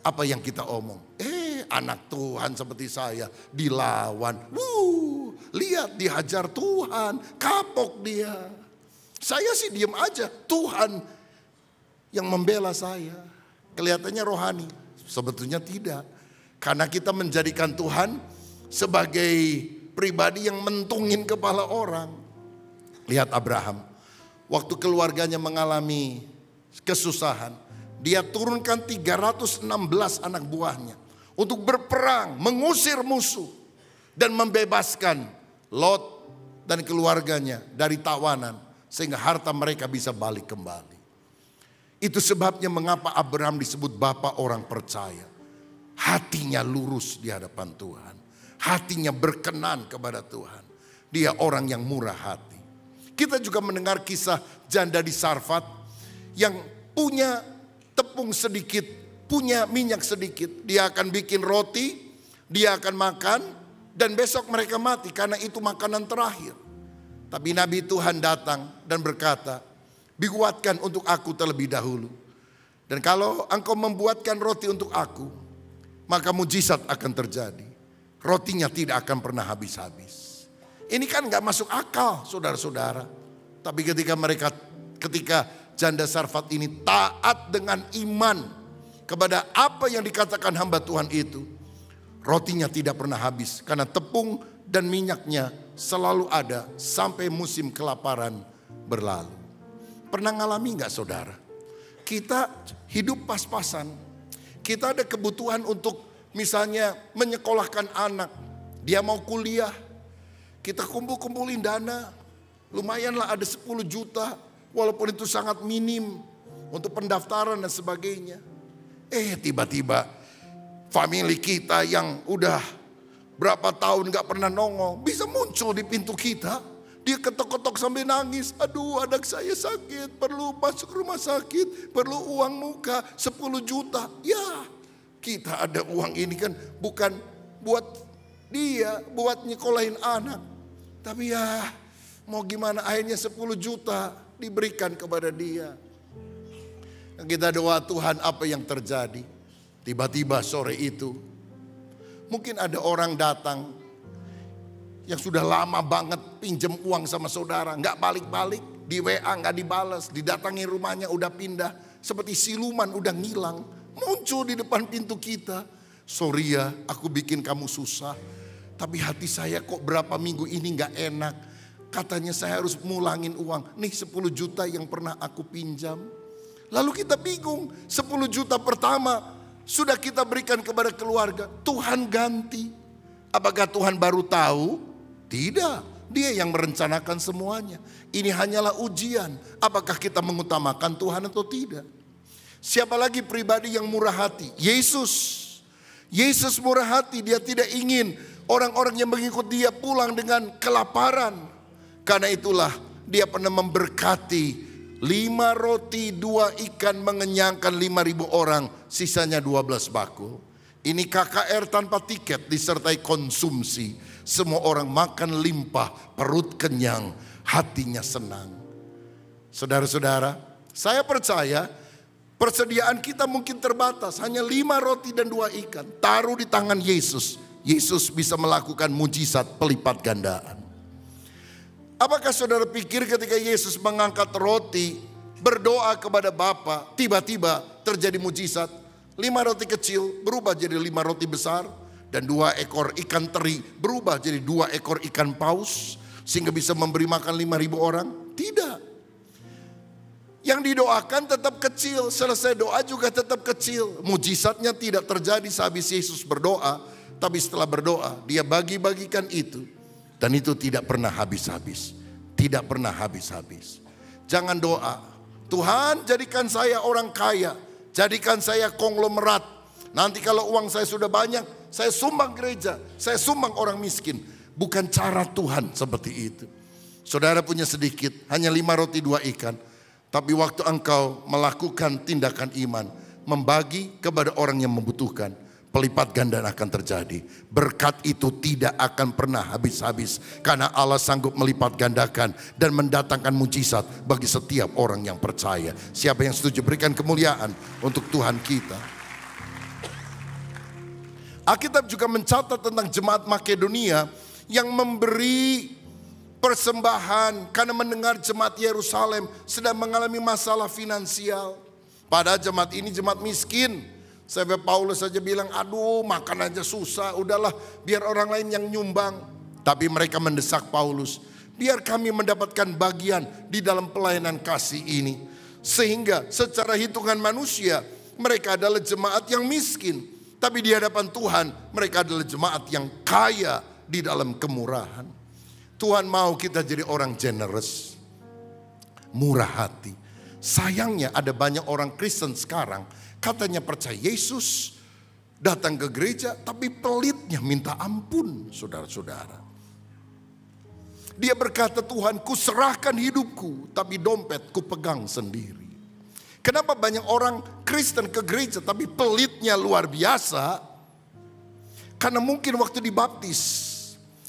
Apa yang kita omong? Anak Tuhan seperti saya dilawan. Lihat dihajar Tuhan, kapok dia. Saya sih diam aja, Tuhan yang membela saya. Kelihatannya rohani, sebetulnya tidak. Karena kita menjadikan Tuhan sebagai pribadi yang mentungin kepala orang. Lihat Abraham, waktu keluarganya mengalami kesusahan, dia turunkan 316 anak buahnya untuk berperang, mengusir musuh dan membebaskan Lot dan keluarganya dari tawanan sehingga harta mereka bisa balik kembali. Itu sebabnya mengapa Abraham disebut bapa orang percaya. Hatinya lurus di hadapan Tuhan, hatinya berkenan kepada Tuhan. Dia orang yang murah hati. Kita juga mendengar kisah janda di Sarfat yang punya tepung sedikit, punya minyak sedikit. Dia akan bikin roti, dia akan makan, dan besok mereka mati karena itu makanan terakhir. Tapi Nabi Tuhan datang dan berkata, buatkan untuk aku terlebih dahulu. Dan kalau engkau membuatkan roti untuk aku, maka mujizat akan terjadi. Rotinya tidak akan pernah habis-habis. Ini kan gak masuk akal, saudara-saudara. Tapi ketika janda Sarfat ini taat dengan iman kepada apa yang dikatakan hamba Tuhan itu, rotinya tidak pernah habis karena tepung dan minyaknya selalu ada sampai musim kelaparan berlalu. Pernah ngalami nggak saudara? Kita hidup pas-pasan. Kita ada kebutuhan untuk misalnya menyekolahkan anak. Dia mau kuliah. Kita kumpulin dana. Lumayanlah ada 10 juta. Walaupun itu sangat minim untuk pendaftaran dan sebagainya. Tiba-tiba family kita yang udah berapa tahun gak pernah nongol bisa muncul di pintu kita. Dia ketok-ketok sambil nangis. Aduh, anak saya sakit, perlu masuk rumah sakit, perlu uang muka 10 juta. Ya, kita ada uang ini kan bukan buat dia, buat nyekolahin anak. Tapi ya mau gimana, akhirnya 10 juta diberikan kepada dia. Kita doa, Tuhan, apa yang terjadi? Tiba-tiba sore itu mungkin ada orang datang yang sudah lama banget pinjam uang sama saudara, nggak balik-balik, di WA nggak dibalas, didatangi rumahnya udah pindah, seperti siluman udah ngilang, muncul di depan pintu kita. Sorry ya, aku bikin kamu susah, tapi hati saya kok berapa minggu ini nggak enak. Katanya saya harus mulangin uang, nih 10 juta yang pernah aku pinjam. Lalu kita bingung, 10 juta pertama sudah kita berikan kepada keluarga, Tuhan ganti. Apakah Tuhan baru tahu? Tidak, Dia yang merencanakan semuanya. Ini hanyalah ujian, apakah kita mengutamakan Tuhan atau tidak. Siapa lagi pribadi yang murah hati? Yesus. Yesus murah hati, Dia tidak ingin orang-orang yang mengikut Dia pulang dengan kelaparan. Karena itulah Dia pernah memberkati 5 roti 2 ikan mengenyangkan 5.000 orang, sisanya 12 bakul. Ini KKR tanpa tiket disertai konsumsi. Semua orang makan limpah, perut kenyang, hatinya senang. Saudara-saudara, saya percaya persediaan kita mungkin terbatas. Hanya 5 roti dan 2 ikan. Taruh di tangan Yesus. Yesus bisa melakukan mujizat pelipat gandaan. Apakah saudara pikir ketika Yesus mengangkat roti, berdoa kepada Bapa, tiba-tiba terjadi mujizat? 5 roti kecil berubah jadi 5 roti besar, dan 2 ekor ikan teri berubah jadi 2 ekor ikan paus, sehingga bisa memberi makan 5.000 orang? Tidak. Yang didoakan tetap kecil, selesai doa juga tetap kecil. Mujizatnya tidak terjadi sehabis Yesus berdoa, tapi setelah berdoa Dia bagi-bagikan itu. Dan itu tidak pernah habis-habis. Tidak pernah habis-habis. Jangan doa, Tuhan jadikan saya orang kaya, jadikan saya konglomerat. Nanti kalau uang saya sudah banyak, saya sumbang gereja, saya sumbang orang miskin. Bukan cara Tuhan seperti itu. Saudara punya sedikit, hanya 5 roti 2 ikan. Tapi waktu engkau melakukan tindakan iman, membagi kepada orang yang membutuhkan, pelipat gandaan akan terjadi. Berkat itu tidak akan pernah habis-habis. Karena Allah sanggup melipat gandakan dan mendatangkan mujizat bagi setiap orang yang percaya. Siapa yang setuju, berikan kemuliaan untuk Tuhan kita. Alkitab juga mencatat tentang jemaat Makedonia yang memberi persembahan karena mendengar jemaat Yerusalem sedang mengalami masalah finansial. Padahal jemaat ini jemaat miskin. Sampai Paulus saja bilang, aduh makan aja susah, udahlah biar orang lain yang nyumbang. Tapi mereka mendesak Paulus, biar kami mendapatkan bagian di dalam pelayanan kasih ini. Sehingga secara hitungan manusia mereka adalah jemaat yang miskin. Tapi di hadapan Tuhan mereka adalah jemaat yang kaya di dalam kemurahan. Tuhan mau kita jadi orang generous, murah hati. Sayangnya ada banyak orang Kristen sekarang katanya percaya Yesus, datang ke gereja, tapi pelitnya minta ampun, saudara-saudara. Dia berkata, Tuhan, ku serahkan hidupku, tapi dompet ku pegang sendiri. Kenapa banyak orang Kristen ke gereja, tapi pelitnya luar biasa? Karena mungkin waktu dibaptis,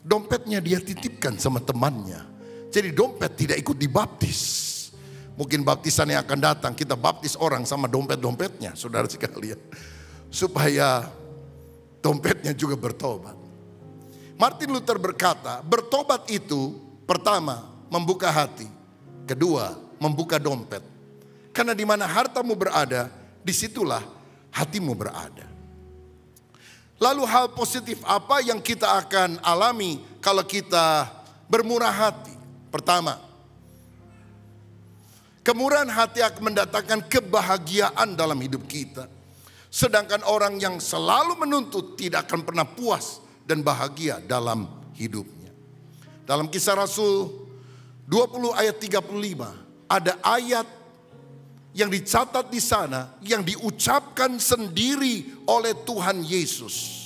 dompetnya dia titipkan sama temannya. Jadi dompet tidak ikut dibaptis. Mungkin baptisan yang akan datang, kita baptis orang sama dompet-dompetnya, saudara sekalian. Supaya dompetnya juga bertobat. Martin Luther berkata, bertobat itu pertama membuka hati, kedua membuka dompet. Karena di mana hartamu berada, disitulah hatimu berada. Lalu hal positif apa yang kita akan alami kalau kita bermurah hati. Pertama, kemurahan hati akan mendatangkan kebahagiaan dalam hidup kita. Sedangkan orang yang selalu menuntut tidak akan pernah puas dan bahagia dalam hidupnya. Dalam Kisah Rasul 20 ayat 35 ada ayat yang dicatat di sana yang diucapkan sendiri oleh Tuhan Yesus.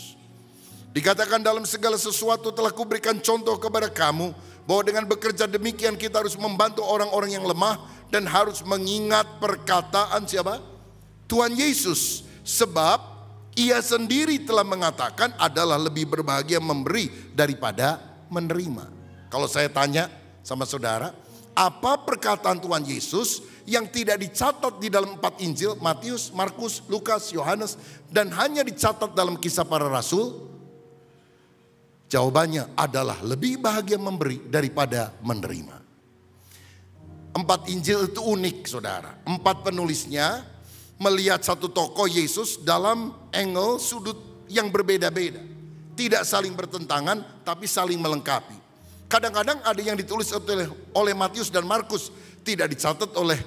Dikatakan dalam segala sesuatu telah kuberikan contoh kepada kamu bahwa dengan bekerja demikian kita harus membantu orang-orang yang lemah dan harus mengingat perkataan siapa? Tuhan Yesus. Sebab ia sendiri telah mengatakan adalah lebih berbahagia memberi daripada menerima. Kalau saya tanya sama saudara, apa perkataan Tuhan Yesus yang tidak dicatat di dalam 4 Injil, Matius, Markus, Lukas, Yohanes, dan hanya dicatat dalam Kisah Para Rasul? Jawabannya adalah lebih bahagia memberi daripada menerima. 4 Injil itu unik saudara. 4 penulisnya melihat satu tokoh Yesus dalam angle sudut yang berbeda-beda. Tidak saling bertentangan tapi saling melengkapi. Kadang-kadang ada yang ditulis oleh Matius dan Markus, tidak dicatat oleh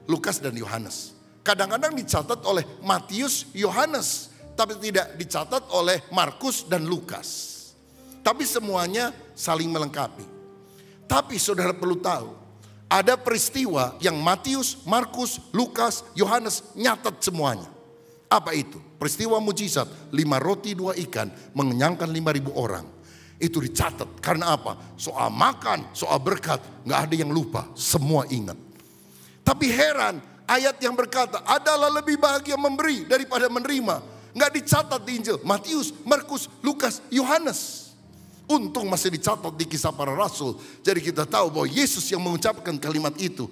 Lukas dan Yohanes. Kadang-kadang dicatat oleh Matius, Yohanes, tapi tidak dicatat oleh Markus dan Lukas. Tapi semuanya saling melengkapi. Tapi saudara perlu tahu, ada peristiwa yang Matius, Markus, Lukas, Yohanes nyatat semuanya. Apa itu? Peristiwa mujizat 5 roti 2 ikan mengenyangkan 5.000 orang. Itu dicatat. Karena apa? Soal makan, soal berkat, gak ada yang lupa. Semua ingat. Tapi heran, ayat yang berkata adalah lebih bahagia memberi daripada menerima, gak dicatat di Injil Matius, Markus, Lukas, Yohanes. Untung masih dicatat di Kisah Para Rasul. Jadi kita tahu bahwa Yesus yang mengucapkan kalimat itu.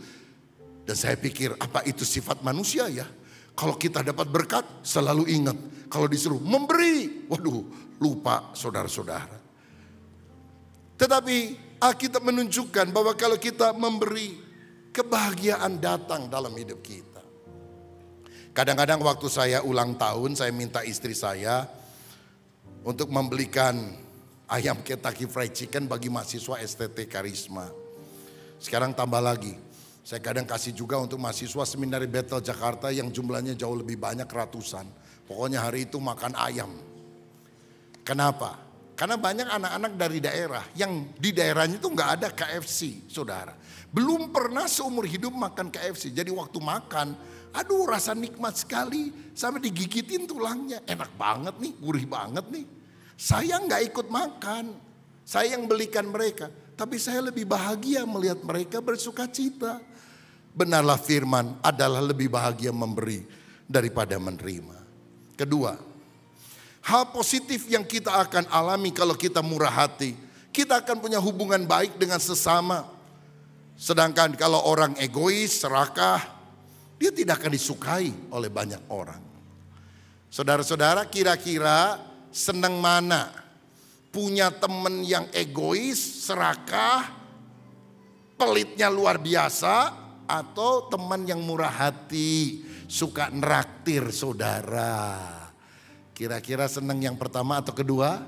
Dan saya pikir apa itu sifat manusia ya? Kalau kita dapat berkat selalu ingat. Kalau disuruh memberi, waduh lupa saudara-saudara. Tetapi Alkitab menunjukkan bahwa kalau kita memberi, kebahagiaan datang dalam hidup kita. Kadang-kadang waktu saya ulang tahun, saya minta istri saya untuk membelikan ayam Kentucky Fried Chicken bagi mahasiswa STT Karisma. Sekarang tambah lagi. Saya kadang kasih juga untuk mahasiswa seminari Bethel Jakarta yang jumlahnya jauh lebih banyak, ratusan. Pokoknya hari itu makan ayam. Kenapa? Karena banyak anak-anak dari daerah yang di daerahnya itu nggak ada KFC, saudara. Belum pernah seumur hidup makan KFC. Jadi waktu makan, aduh rasa nikmat sekali. Sampai digigitin tulangnya. Enak banget nih, gurih banget nih. Saya nggak ikut makan, saya yang belikan mereka. Tapi saya lebih bahagia melihat mereka bersuka cita. Benarlah firman adalah lebih bahagia memberi daripada menerima. Kedua, hal positif yang kita akan alami kalau kita murah hati. Kita akan punya hubungan baik dengan sesama. Sedangkan kalau orang egois, serakah, dia tidak akan disukai oleh banyak orang. Saudara-saudara, kira-kira senang mana? Punya teman yang egois, serakah, pelitnya luar biasa, atau teman yang murah hati, suka neraktir saudara? Kira-kira senang yang pertama atau kedua?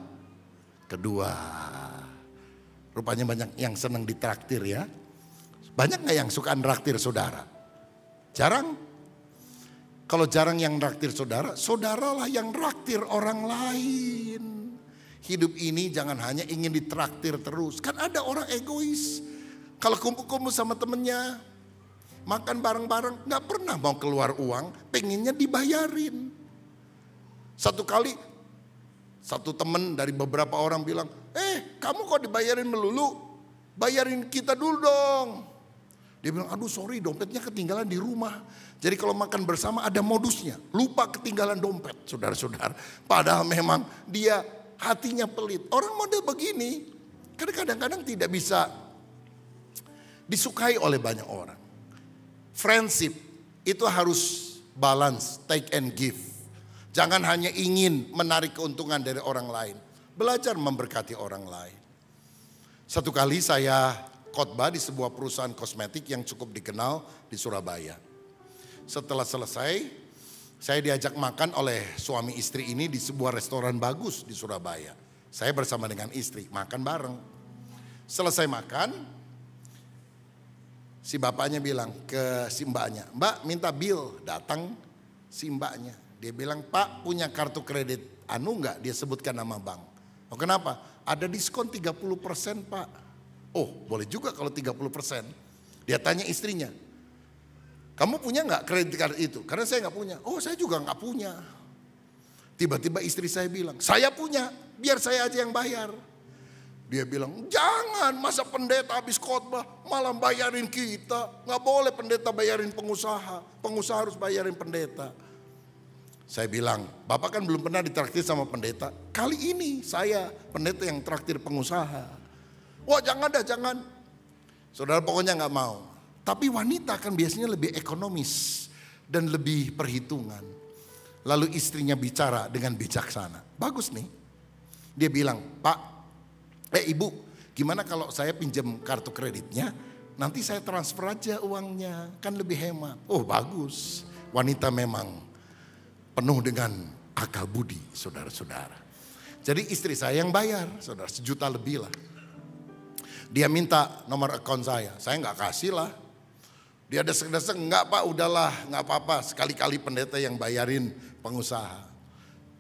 Kedua. Rupanya banyak yang senang ditraktir ya. Banyak gak yang suka neraktir saudara? Jarang. Kalau jarang yang traktir saudara, saudaralah yang traktir orang lain. Hidup ini jangan hanya ingin ditraktir terus. Kan ada orang egois. Kalau kumpul-kumpul sama temennya, makan bareng-bareng, gak pernah mau keluar uang, pengennya dibayarin. Satu kali, satu temen dari beberapa orang bilang, kamu kok dibayarin melulu? Bayarin kita dulu dong. Dia bilang, aduh sorry dompetnya ketinggalan di rumah. Jadi kalau makan bersama ada modusnya. Lupa ketinggalan dompet saudara-saudara. Padahal memang dia hatinya pelit. Orang model begini kadang-kadang tidak bisa disukai oleh banyak orang. Friendship itu harus balance, take and give. Jangan hanya ingin menarik keuntungan dari orang lain. Belajar memberkati orang lain. Satu kali saya khotbah di sebuah perusahaan kosmetik yang cukup dikenal di Surabaya. Setelah selesai, saya diajak makan oleh suami istri ini di sebuah restoran bagus di Surabaya. Saya bersama dengan istri makan bareng. Selesai makan, si bapaknya bilang ke si mbaknya, "Mbak minta bill." Datang si mbaknya. Dia bilang, "Pak punya kartu kredit anu enggak?" Dia sebutkan nama bank. "Oh kenapa?" "Ada diskon 30% Pak." "Oh boleh juga kalau 30%. Dia tanya istrinya, "Kamu punya enggak kredit card itu?" "Karena saya enggak punya." "Oh saya juga enggak punya." Tiba-tiba istri saya bilang, "Saya punya, biar saya aja yang bayar." Dia bilang, "Jangan, masa pendeta habis khotbah malah bayarin kita. Nggak boleh pendeta bayarin pengusaha. Pengusaha harus bayarin pendeta." Saya bilang, "Bapak kan belum pernah ditraktir sama pendeta. Kali ini saya pendeta yang traktir pengusaha." "Wah jangan dah, jangan." Saudara pokoknya nggak mau. Tapi wanita kan biasanya lebih ekonomis dan lebih perhitungan. Lalu istrinya bicara dengan bijaksana. Bagus nih. Dia bilang, "Pak, Ibu, gimana kalau saya pinjam kartu kreditnya, nanti saya transfer aja uangnya, kan lebih hemat." Oh bagus, wanita memang penuh dengan akal budi, saudara-saudara. Jadi istri saya yang bayar, saudara, 1 juta lebih lah. Dia minta nomor akun saya nggak kasih lah. Dia desek-desek, "Enggak Pak, udahlah, nggak apa-apa, sekali-kali pendeta yang bayarin pengusaha."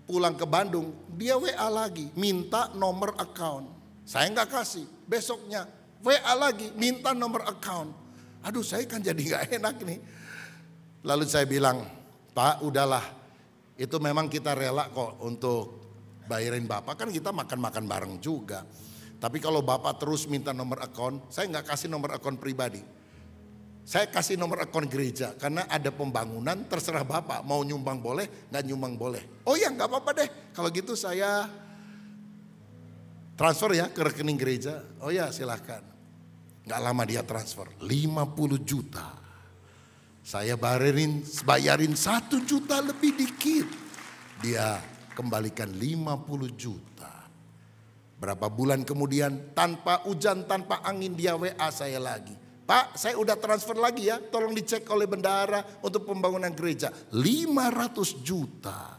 Pulang ke Bandung, dia WA lagi, minta nomor account. Saya nggak kasih. Besoknya WA lagi, minta nomor account. Aduh saya kan jadi nggak enak nih. Lalu saya bilang, "Pak udahlah, itu memang kita rela kok untuk bayarin Bapak, kan kita makan-makan bareng juga. Tapi kalau Bapak terus minta nomor account, saya nggak kasih nomor account pribadi. Saya kasih nomor account gereja, karena ada pembangunan, terserah Bapak mau nyumbang boleh, nggak nyumbang boleh." "Oh ya nggak apa-apa deh, kalau gitu saya transfer ya ke rekening gereja." "Oh ya silahkan." Gak lama dia transfer 50 juta. Saya bayarin 1 juta lebih dikit. Dia kembalikan 50 juta. Berapa bulan kemudian tanpa hujan tanpa angin dia WA saya lagi. "Pak saya udah transfer lagi ya, tolong dicek oleh bendahara untuk pembangunan gereja." 500 juta.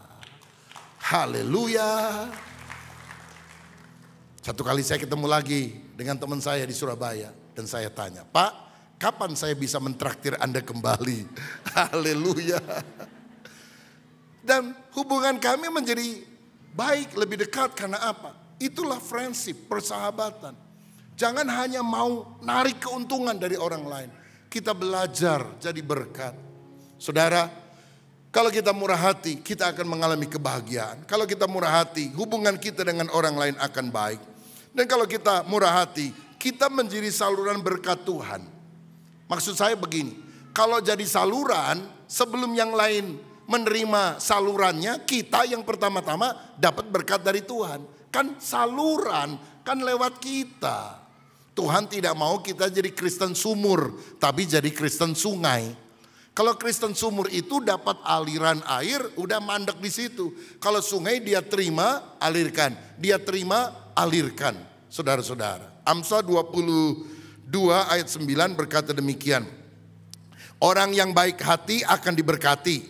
Haleluya. Satu kali saya ketemu lagi dengan teman saya di Surabaya. Dan saya tanya, "Pak, kapan saya bisa mentraktir Anda kembali?" Haleluya. Dan hubungan kami menjadi baik, lebih dekat karena apa? Itulah friendship, persahabatan. Jangan hanya mau narik keuntungan dari orang lain. Kita belajar jadi berkat. Saudara, kalau kita murah hati, kita akan mengalami kebahagiaan. Kalau kita murah hati, hubungan kita dengan orang lain akan baik. Dan kalau kita murah hati, kita menjadi saluran berkat Tuhan. Maksud saya begini, kalau jadi saluran, sebelum yang lain menerima salurannya, kita yang pertama-tama dapat berkat dari Tuhan. Kan saluran, kan lewat kita. Tuhan tidak mau kita jadi Kristen sumur, tapi jadi Kristen sungai. Kalau Kristen sumur itu dapat aliran air, udah mandek di situ. Kalau sungai dia terima, alirkan. Dia terima, alirkan. Saudara-saudara, Amsal 22 ayat 9 berkata demikian. Orang yang baik hati akan diberkati,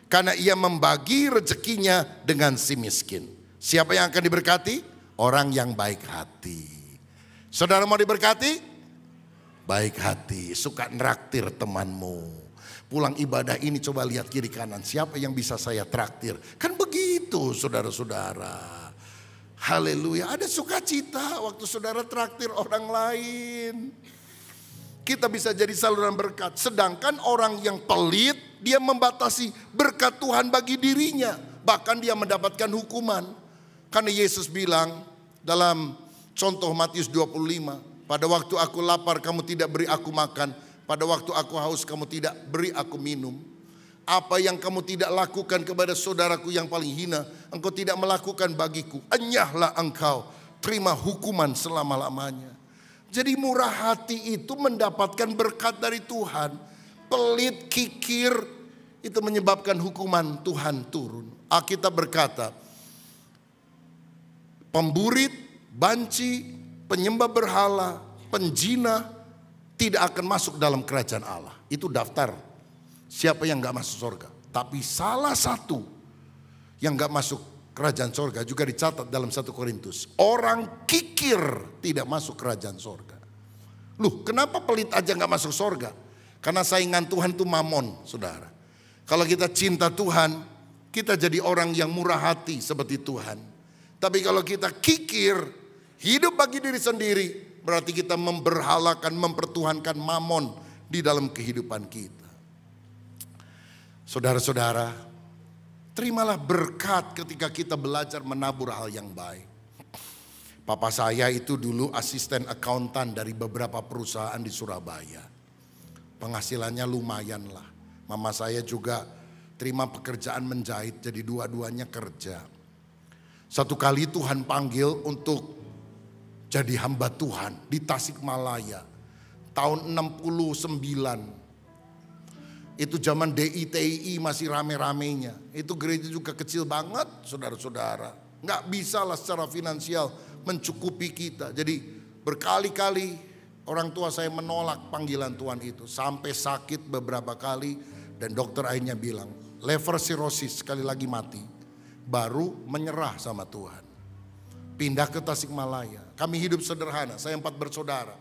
karena ia membagi rezekinya dengan si miskin. Siapa yang akan diberkati? Orang yang baik hati. Saudara mau diberkati? Baik hati, suka nraktir temanmu. Pulang ibadah ini coba lihat kiri kanan, siapa yang bisa saya traktir. Kan begitu saudara-saudara. Haleluya, ada sukacita waktu saudara traktir orang lain. Kita bisa jadi saluran berkat. Sedangkan orang yang pelit, dia membatasi berkat Tuhan bagi dirinya. Bahkan dia mendapatkan hukuman. Karena Yesus bilang dalam contoh Matius 25. Pada waktu aku lapar kamu tidak beri aku makan. Pada waktu aku haus kamu tidak beri aku minum. Apa yang kamu tidak lakukan kepada saudaraku yang paling hina, engkau tidak melakukan bagiku. Enyahlah engkau, terima hukuman selama-lamanya. Jadi murah hati itu mendapatkan berkat dari Tuhan. Pelit, kikir, itu menyebabkan hukuman Tuhan turun. Alkitab berkata, pemburit, banci, penyembah berhala, penjina tidak akan masuk dalam kerajaan Allah. Itu daftar siapa yang gak masuk surga. Tapi salah satu yang gak masuk kerajaan sorga juga dicatat dalam 1 Korintus. Orang kikir tidak masuk kerajaan sorga. Loh, kenapa pelit aja gak masuk sorga? Karena saingan Tuhan itu mamon, saudara. Kalau kita cinta Tuhan, kita jadi orang yang murah hati seperti Tuhan. Tapi kalau kita kikir, hidup bagi diri sendiri, berarti kita memberhalakan, mempertuhankan mamon di dalam kehidupan kita. Saudara-saudara, terimalah berkat ketika kita belajar menabur hal yang baik. Papa saya itu dulu asisten akuntan dari beberapa perusahaan di Surabaya. Penghasilannya lumayan lah. Mama saya juga terima pekerjaan menjahit, jadi dua-duanya kerja. Satu kali Tuhan panggil untuk jadi hamba Tuhan di Tasikmalaya. Tahun 69. Itu zaman DITI masih rame-ramenya. Itu gereja juga kecil banget, saudara-saudara. Nggak bisa lah secara finansial mencukupi kita. Jadi berkali-kali orang tua saya menolak panggilan Tuhan itu. Sampai sakit beberapa kali dan dokter akhirnya bilang, liver cirrhosis, sekali lagi mati. Baru menyerah sama Tuhan. Pindah ke Tasikmalaya. Kami hidup sederhana, saya 4 bersaudara.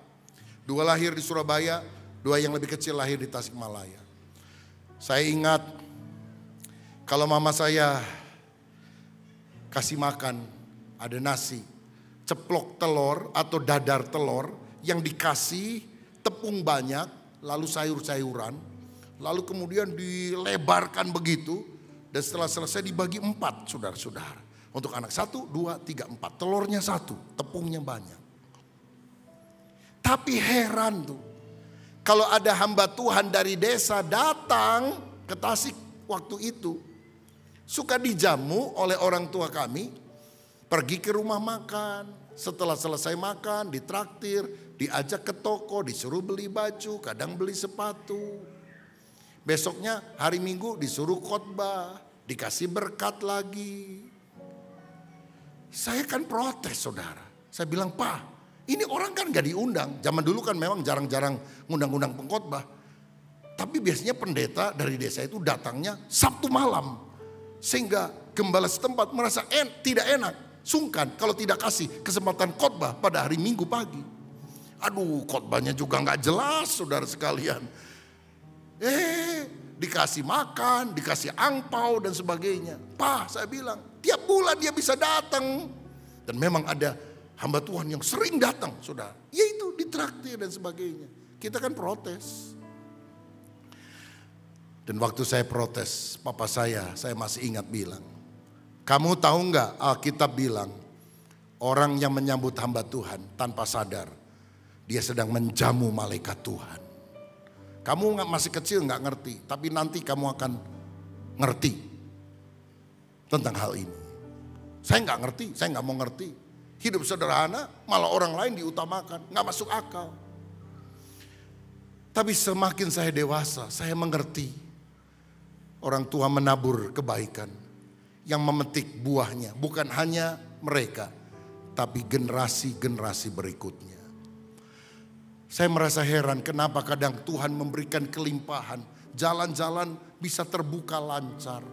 2 lahir di Surabaya, 2 yang lebih kecil lahir di Tasikmalaya. Saya ingat kalau mama saya kasih makan, ada nasi, ceplok telur atau dadar telur yang dikasih tepung banyak, lalu sayur-sayuran, lalu kemudian dilebarkan begitu, dan setelah selesai dibagi 4, saudara-saudara. Untuk anak 1, 2, 3, 4, telurnya 1, tepungnya banyak. Tapi heran tuh, kalau ada hamba Tuhan dari desa datang ke Tasik waktu itu, suka dijamu oleh orang tua kami, pergi ke rumah makan. Setelah selesai makan, ditraktir, diajak ke toko, disuruh beli baju, kadang beli sepatu. Besoknya hari Minggu disuruh khotbah, dikasih berkat lagi. Saya kan protes, saudara. Saya bilang, Pak, ini orang kan gak diundang. Zaman dulu kan memang jarang-jarang ngundang-undang pengkhotbah. Tapi biasanya pendeta dari desa itu datangnya Sabtu malam. Sehingga gembala setempat merasa tidak enak, sungkan kalau tidak kasih kesempatan khotbah pada hari Minggu pagi. Aduh, khotbahnya juga gak jelas, saudara sekalian. Dikasih makan, dikasih angpau dan sebagainya. Pak, saya bilang, tiap bulan dia bisa datang. Dan memang ada hamba Tuhan yang sering datang, saudara. Yaitu ditraktir dan sebagainya. Kita kan protes. Dan waktu saya protes, papa saya masih ingat bilang, kamu tahu nggak Alkitab bilang, orang yang menyambut hamba Tuhan tanpa sadar, dia sedang menjamu malaikat Tuhan. Kamu masih kecil nggak ngerti, tapi nanti kamu akan ngerti tentang hal ini. Saya nggak ngerti, saya nggak mau ngerti. Hidup sederhana, malah orang lain diutamakan, nggak masuk akal. Tapi semakin saya dewasa, saya mengerti orang tua menabur kebaikan yang memetik buahnya, bukan hanya mereka, tapi generasi-generasi berikutnya. Saya merasa heran kenapa kadang Tuhan memberikan kelimpahan, jalan-jalan bisa terbuka lancar.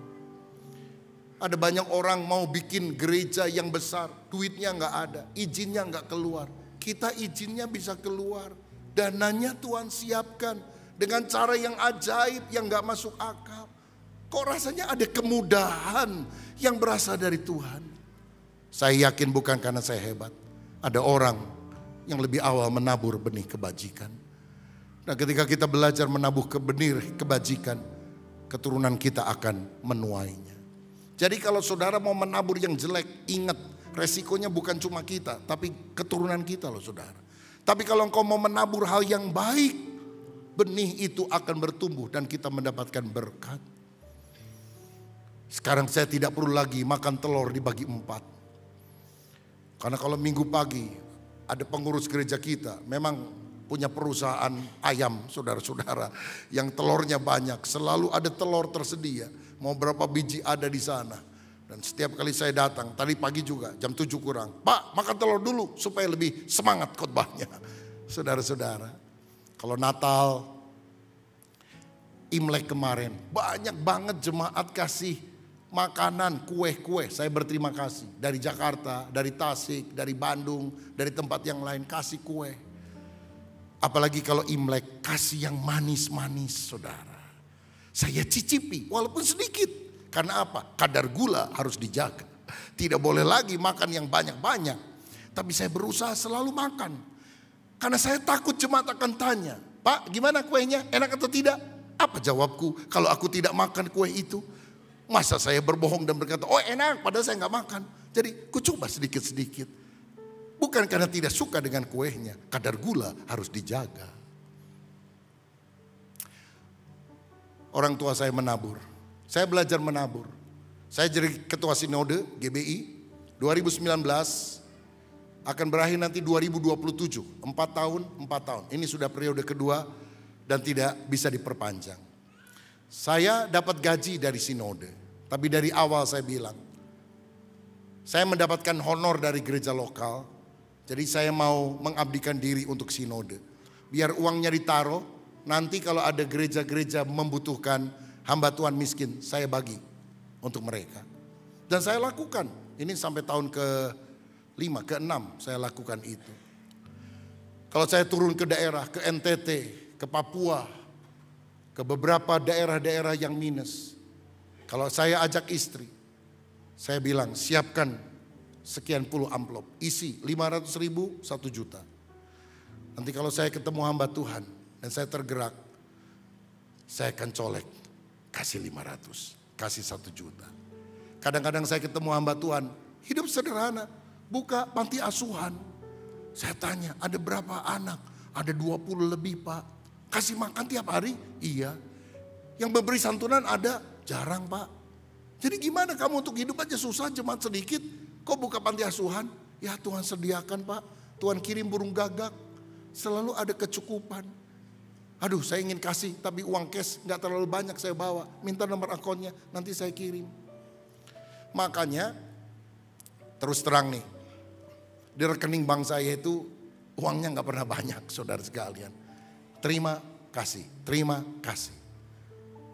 Ada banyak orang mau bikin gereja yang besar, duitnya nggak ada, izinnya nggak keluar. Kita izinnya bisa keluar, dananya Tuhan siapkan dengan cara yang ajaib, yang nggak masuk akal. Kok rasanya ada kemudahan yang berasal dari Tuhan. Saya yakin bukan karena saya hebat, ada orang yang lebih awal menabur benih kebajikan. Nah, ketika kita belajar menabur benih kebajikan, keturunan kita akan menuainya. Jadi kalau saudara mau menabur yang jelek, ingat resikonya bukan cuma kita, tapi keturunan kita loh saudara. Tapi kalau engkau mau menabur hal yang baik, benih itu akan bertumbuh dan kita mendapatkan berkat. Sekarang saya tidak perlu lagi makan telur dibagi 4. Karena kalau minggu pagi ada pengurus gereja kita memang punya perusahaan ayam, saudara-saudara, yang telurnya banyak, selalu ada telur tersedia. Mau berapa biji ada di sana. Dan setiap kali saya datang, tadi pagi juga jam 7 kurang, Pak makan telur dulu supaya lebih semangat khotbahnya. Saudara-saudara, kalau Natal, Imlek kemarin banyak banget jemaat kasih makanan, kue-kue. Saya berterima kasih. Dari Jakarta, dari Tasik, dari Bandung, dari tempat yang lain kasih kue. Apalagi kalau Imlek, kasih yang manis-manis saudara. Saya cicipi walaupun sedikit. Karena apa? Kadar gula harus dijaga. Tidak boleh lagi makan yang banyak-banyak. Tapi saya berusaha selalu makan. Karena saya takut jemaat akan tanya, Pak gimana kuenya, enak atau tidak? Apa jawabku kalau aku tidak makan kue itu? Masa saya berbohong dan berkata, oh enak padahal saya nggak makan. Jadi ku coba sedikit-sedikit. Bukan karena tidak suka dengan kuenya, kadar gula harus dijaga. Orang tua saya menabur. Saya belajar menabur. Saya jadi ketua sinode GBI 2019 akan berakhir nanti 2027. 4 tahun. Ini sudah periode kedua dan tidak bisa diperpanjang. Saya dapat gaji dari sinode. Tapi dari awal saya bilang, saya mendapatkan honor dari gereja lokal. Jadi saya mau mengabdikan diri untuk sinode. Biar uangnya ditaruh, nanti kalau ada gereja-gereja membutuhkan hamba Tuhan miskin, saya bagi untuk mereka. Dan saya lakukan. Ini sampai tahun ke-5, ke-6 saya lakukan itu. Kalau saya turun ke daerah, ke NTT, ke Papua, ke beberapa daerah-daerah yang minus. Kalau saya ajak istri, saya bilang siapkan sekian puluh amplop, isi 500.000, 1 juta. Nanti kalau saya ketemu hamba Tuhan dan saya tergerak, saya akan colek, kasih 500, kasih 1 juta. Kadang-kadang saya ketemu hamba Tuhan, hidup sederhana, buka panti asuhan. Saya tanya, ada berapa anak? Ada 20 lebih Pak. Kasih makan tiap hari? Iya. Yang memberi santunan ada? Jarang Pak. Jadi gimana kamu untuk hidup aja susah, jemaat sedikit. Kok buka panti asuhan? Ya Tuhan sediakan Pak. Tuhan kirim burung gagak. Selalu ada kecukupan. Aduh saya ingin kasih tapi uang cash gak terlalu banyak saya bawa. Minta nomor akunnya nanti saya kirim. Makanya terus terang nih. Di rekening bank saya itu uangnya gak pernah banyak saudara sekalian. Terima kasih, terima kasih.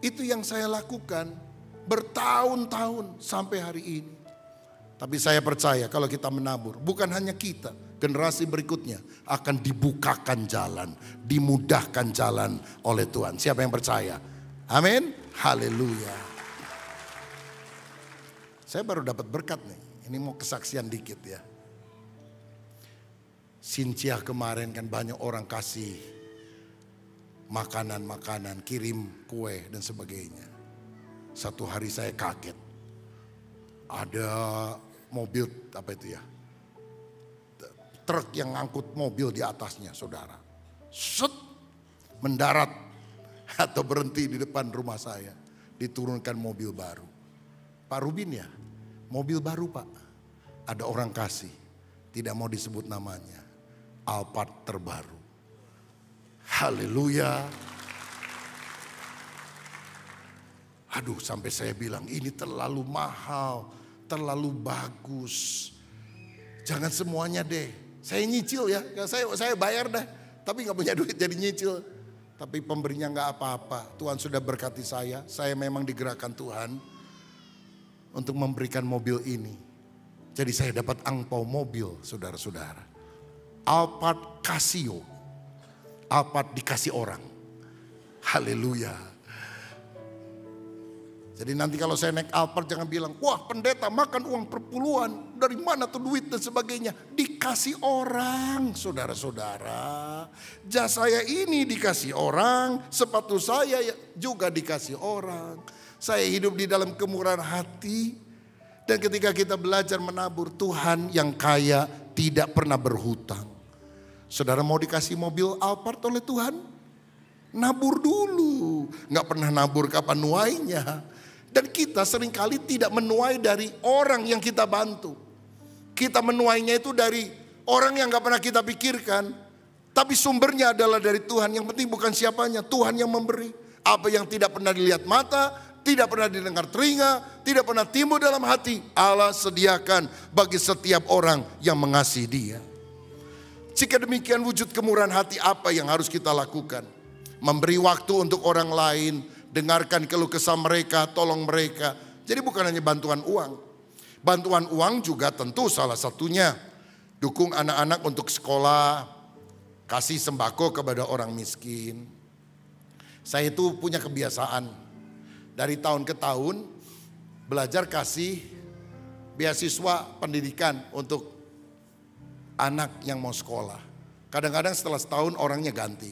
Itu yang saya lakukan bertahun-tahun sampai hari ini. Tapi saya percaya kalau kita menabur, bukan hanya kita, generasi berikutnya akan dibukakan jalan, dimudahkan jalan oleh Tuhan. Siapa yang percaya? Amin. Haleluya. Saya baru dapat berkat nih. Ini mau kesaksian dikit ya. Sincia kemarin kan banyak orang kasih makanan-makanan, kirim kue dan sebagainya. Satu hari saya kaget. Ada mobil apa itu ya? Truk yang ngangkut mobil di atasnya saudara. Set, mendarat atau berhenti di depan rumah saya. Diturunkan mobil baru. Pak Rubin ya, mobil baru Pak. Ada orang kasih, tidak mau disebut namanya. Alphard terbaru. Haleluya. Aduh sampai saya bilang ini terlalu mahal, terlalu bagus. Jangan semuanya deh. Saya nyicil ya, saya bayar dah. Tapi gak punya duit jadi nyicil. Tapi pemberinya gak apa-apa. Tuhan sudah berkati saya memang digerakkan Tuhan untuk memberikan mobil ini. Jadi saya dapat angpau mobil saudara-saudara. Alphard Casio. Alphard dikasih orang. Haleluya. Jadi nanti kalau saya naik Alphard jangan bilang, wah pendeta makan uang perpuluhan. Dari mana tuh duit dan sebagainya. Dikasih orang saudara-saudara. Jas saya ini dikasih orang. Sepatu saya juga dikasih orang. Saya hidup di dalam kemurahan hati. Dan ketika kita belajar menabur, Tuhan yang kaya tidak pernah berhutang. Saudara mau dikasih mobil Alphard oleh Tuhan? Nabur dulu. Gak pernah nabur kapan nuainya. Dan kita seringkali tidak menuai dari orang yang kita bantu. Kita menuainya itu dari orang yang gak pernah kita pikirkan. Tapi sumbernya adalah dari Tuhan. Yang penting bukan siapanya, Tuhan yang memberi. Apa yang tidak pernah dilihat mata, tidak pernah didengar telinga, tidak pernah timbul dalam hati, Allah sediakan bagi setiap orang yang mengasihi Dia. Jika demikian wujud kemurahan hati apa yang harus kita lakukan? Memberi waktu untuk orang lain, dengarkan keluh kesah mereka, tolong mereka. Jadi bukan hanya bantuan uang. Bantuan uang juga tentu salah satunya. Dukung anak-anak untuk sekolah, kasih sembako kepada orang miskin. Saya itu punya kebiasaan dari tahun ke tahun belajar kasih beasiswa pendidikan untuk anak yang mau sekolah. Kadang-kadang setelah setahun orangnya ganti.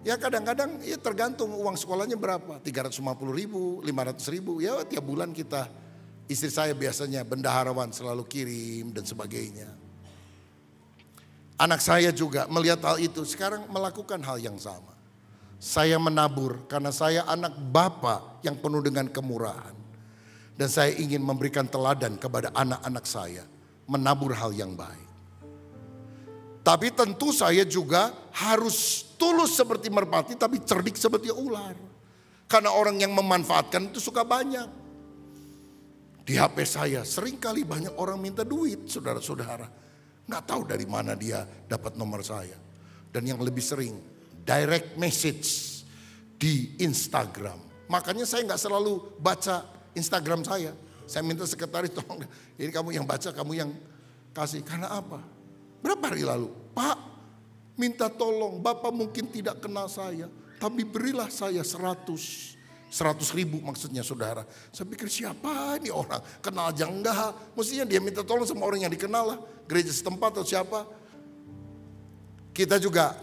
Ya kadang-kadang ya tergantung uang sekolahnya berapa. 350 ribu, 500 ribu. Ya tiap bulan kita, istri saya biasanya bendaharawan selalu kirim dan sebagainya. Anak saya juga melihat hal itu sekarang melakukan hal yang sama. Saya menabur karena saya anak Bapa yang penuh dengan kemurahan. Dan saya ingin memberikan teladan kepada anak-anak saya. Menabur hal yang baik. Tapi tentu saya juga harus tulus seperti merpati tapi cerdik seperti ular. Karena orang yang memanfaatkan itu suka banyak. Di HP saya seringkali banyak orang minta duit, saudara-saudara. Nggak tahu dari mana dia dapat nomor saya. Dan yang lebih sering, direct message di Instagram. Makanya saya nggak selalu baca Instagram saya. Saya minta sekretaris, tolong ini kamu yang baca, kamu yang kasih. Karena apa? Berapa hari lalu? Pak, minta tolong, Bapak mungkin tidak kenal saya. Tapi berilah saya 100 ribu maksudnya saudara. Saya pikir siapa ini orang? Kenal aja enggak. Mestinya dia minta tolong sama orang yang dikenal lah. Gereja setempat atau siapa. Kita juga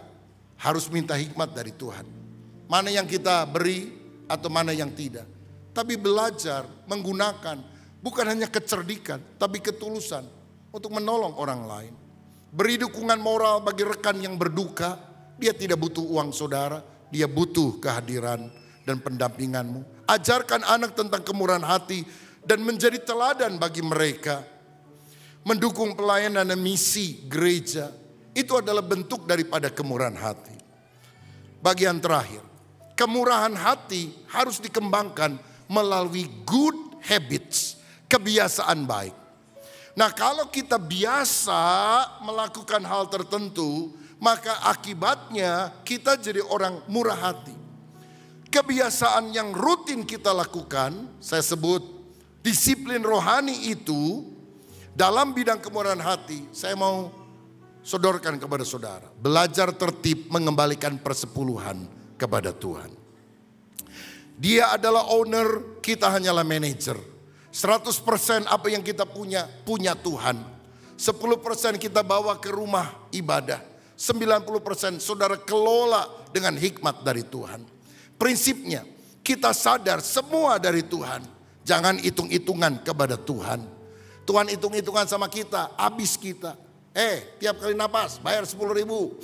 harus minta hikmat dari Tuhan. Mana yang kita beri atau mana yang tidak. Tapi belajar menggunakan bukan hanya kecerdikan tapi ketulusan untuk menolong orang lain. Beri dukungan moral bagi rekan yang berduka. Dia tidak butuh uang saudara, dia butuh kehadiran dan pendampinganmu. Ajarkan anak tentang kemurahan hati dan menjadi teladan bagi mereka. Mendukung pelayanan dan misi gereja itu adalah bentuk daripada kemurahan hati. Bagian terakhir, kemurahan hati harus dikembangkan melalui good habits, kebiasaan baik. Nah kalau kita biasa melakukan hal tertentu, maka akibatnya kita jadi orang murah hati. Kebiasaan yang rutin kita lakukan, saya sebut disiplin rohani itu, dalam bidang kemurahan hati, saya mau sodorkan kepada saudara. Belajar tertib mengembalikan persepuluhan kepada Tuhan. Dia adalah owner, kita hanyalah manajer. 100% apa yang kita punya Tuhan. 10% kita bawa ke rumah ibadah. 90% saudara kelola dengan hikmat dari Tuhan. Prinsipnya, kita sadar semua dari Tuhan. Jangan hitung-hitungan kepada Tuhan. Tuhan hitung-hitungan sama kita, habis kita. Tiap kali napas bayar 10 ribu.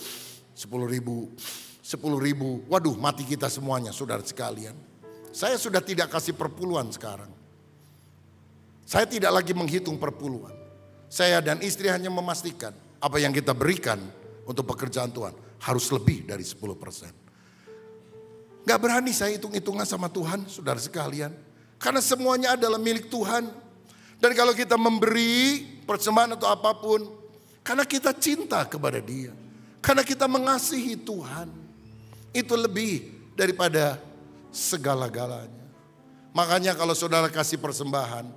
10 ribu, 10 ribu. Waduh, mati kita semuanya saudara sekalian. Saya sudah tidak kasih perpuluhan sekarang. Saya tidak lagi menghitung perpuluhan. Saya dan istri hanya memastikan apa yang kita berikan untuk pekerjaan Tuhan harus lebih dari 10%. Gak berani saya hitung-hitungan sama Tuhan, saudara sekalian. Karena semuanya adalah milik Tuhan. Dan kalau kita memberi persembahan atau apapun, karena kita cinta kepada Dia. Karena kita mengasihi Tuhan. Itu lebih daripada segala-galanya. Makanya kalau saudara kasih persembahan,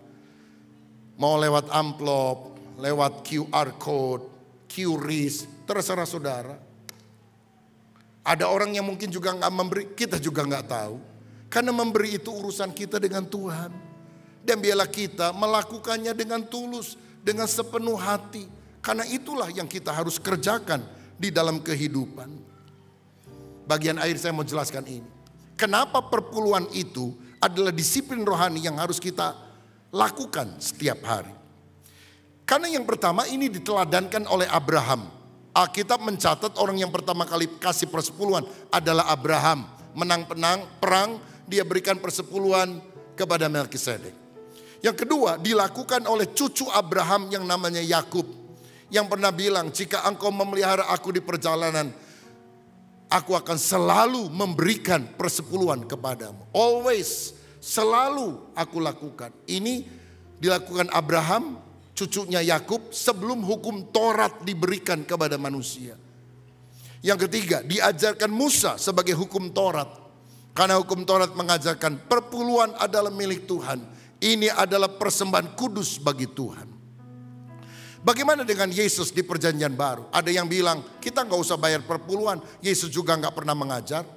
mau lewat amplop, lewat QR code, QRIS, terserah saudara. Ada orang yang mungkin juga nggak memberi, kita juga nggak tahu. Karena memberi itu urusan kita dengan Tuhan. Dan biarlah kita melakukannya dengan tulus, dengan sepenuh hati. Karena itulah yang kita harus kerjakan di dalam kehidupan. Bagian akhir saya mau jelaskan ini. Kenapa perpuluhan itu adalah disiplin rohani yang harus kita lakukan setiap hari. Karena yang pertama ini diteladankan oleh Abraham. Alkitab mencatat orang yang pertama kali kasih persepuluhan adalah Abraham. Menang perang, dia berikan persepuluhan kepada Melkisedek. Yang kedua dilakukan oleh cucu Abraham yang namanya Yakub. Yang pernah bilang, jika engkau memelihara aku di perjalanan, aku akan selalu memberikan persepuluhan kepadamu. Always, selalu aku lakukan. Ini dilakukan Abraham, cucunya Yakub sebelum hukum Taurat diberikan kepada manusia. Yang ketiga, diajarkan Musa sebagai hukum Taurat. Karena hukum Taurat mengajarkan perpuluhan adalah milik Tuhan. Ini adalah persembahan kudus bagi Tuhan. Bagaimana dengan Yesus di perjanjian baru? Ada yang bilang kita nggak usah bayar perpuluhan. Yesus juga nggak pernah mengajar.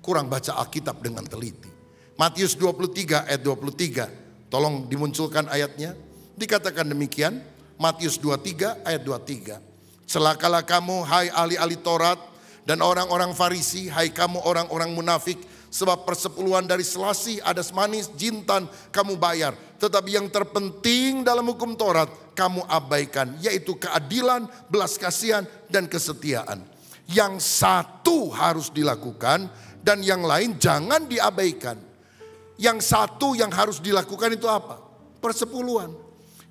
Kurang baca Alkitab dengan teliti. Matius 23 ayat 23. Tolong dimunculkan ayatnya. Dikatakan demikian. Matius 23 ayat 23. Celakalah kamu hai ahli-ahli Taurat dan orang-orang Farisi. Hai kamu orang-orang munafik. Sebab persepuluhan dari selasi, adas manis, jintan kamu bayar. Tetapi yang terpenting dalam hukum Taurat kamu abaikan. Yaitu keadilan, belas kasihan, dan kesetiaan. Yang satu harus dilakukan dan yang lain jangan diabaikan. Yang satu yang harus dilakukan itu apa? Persepuluhan.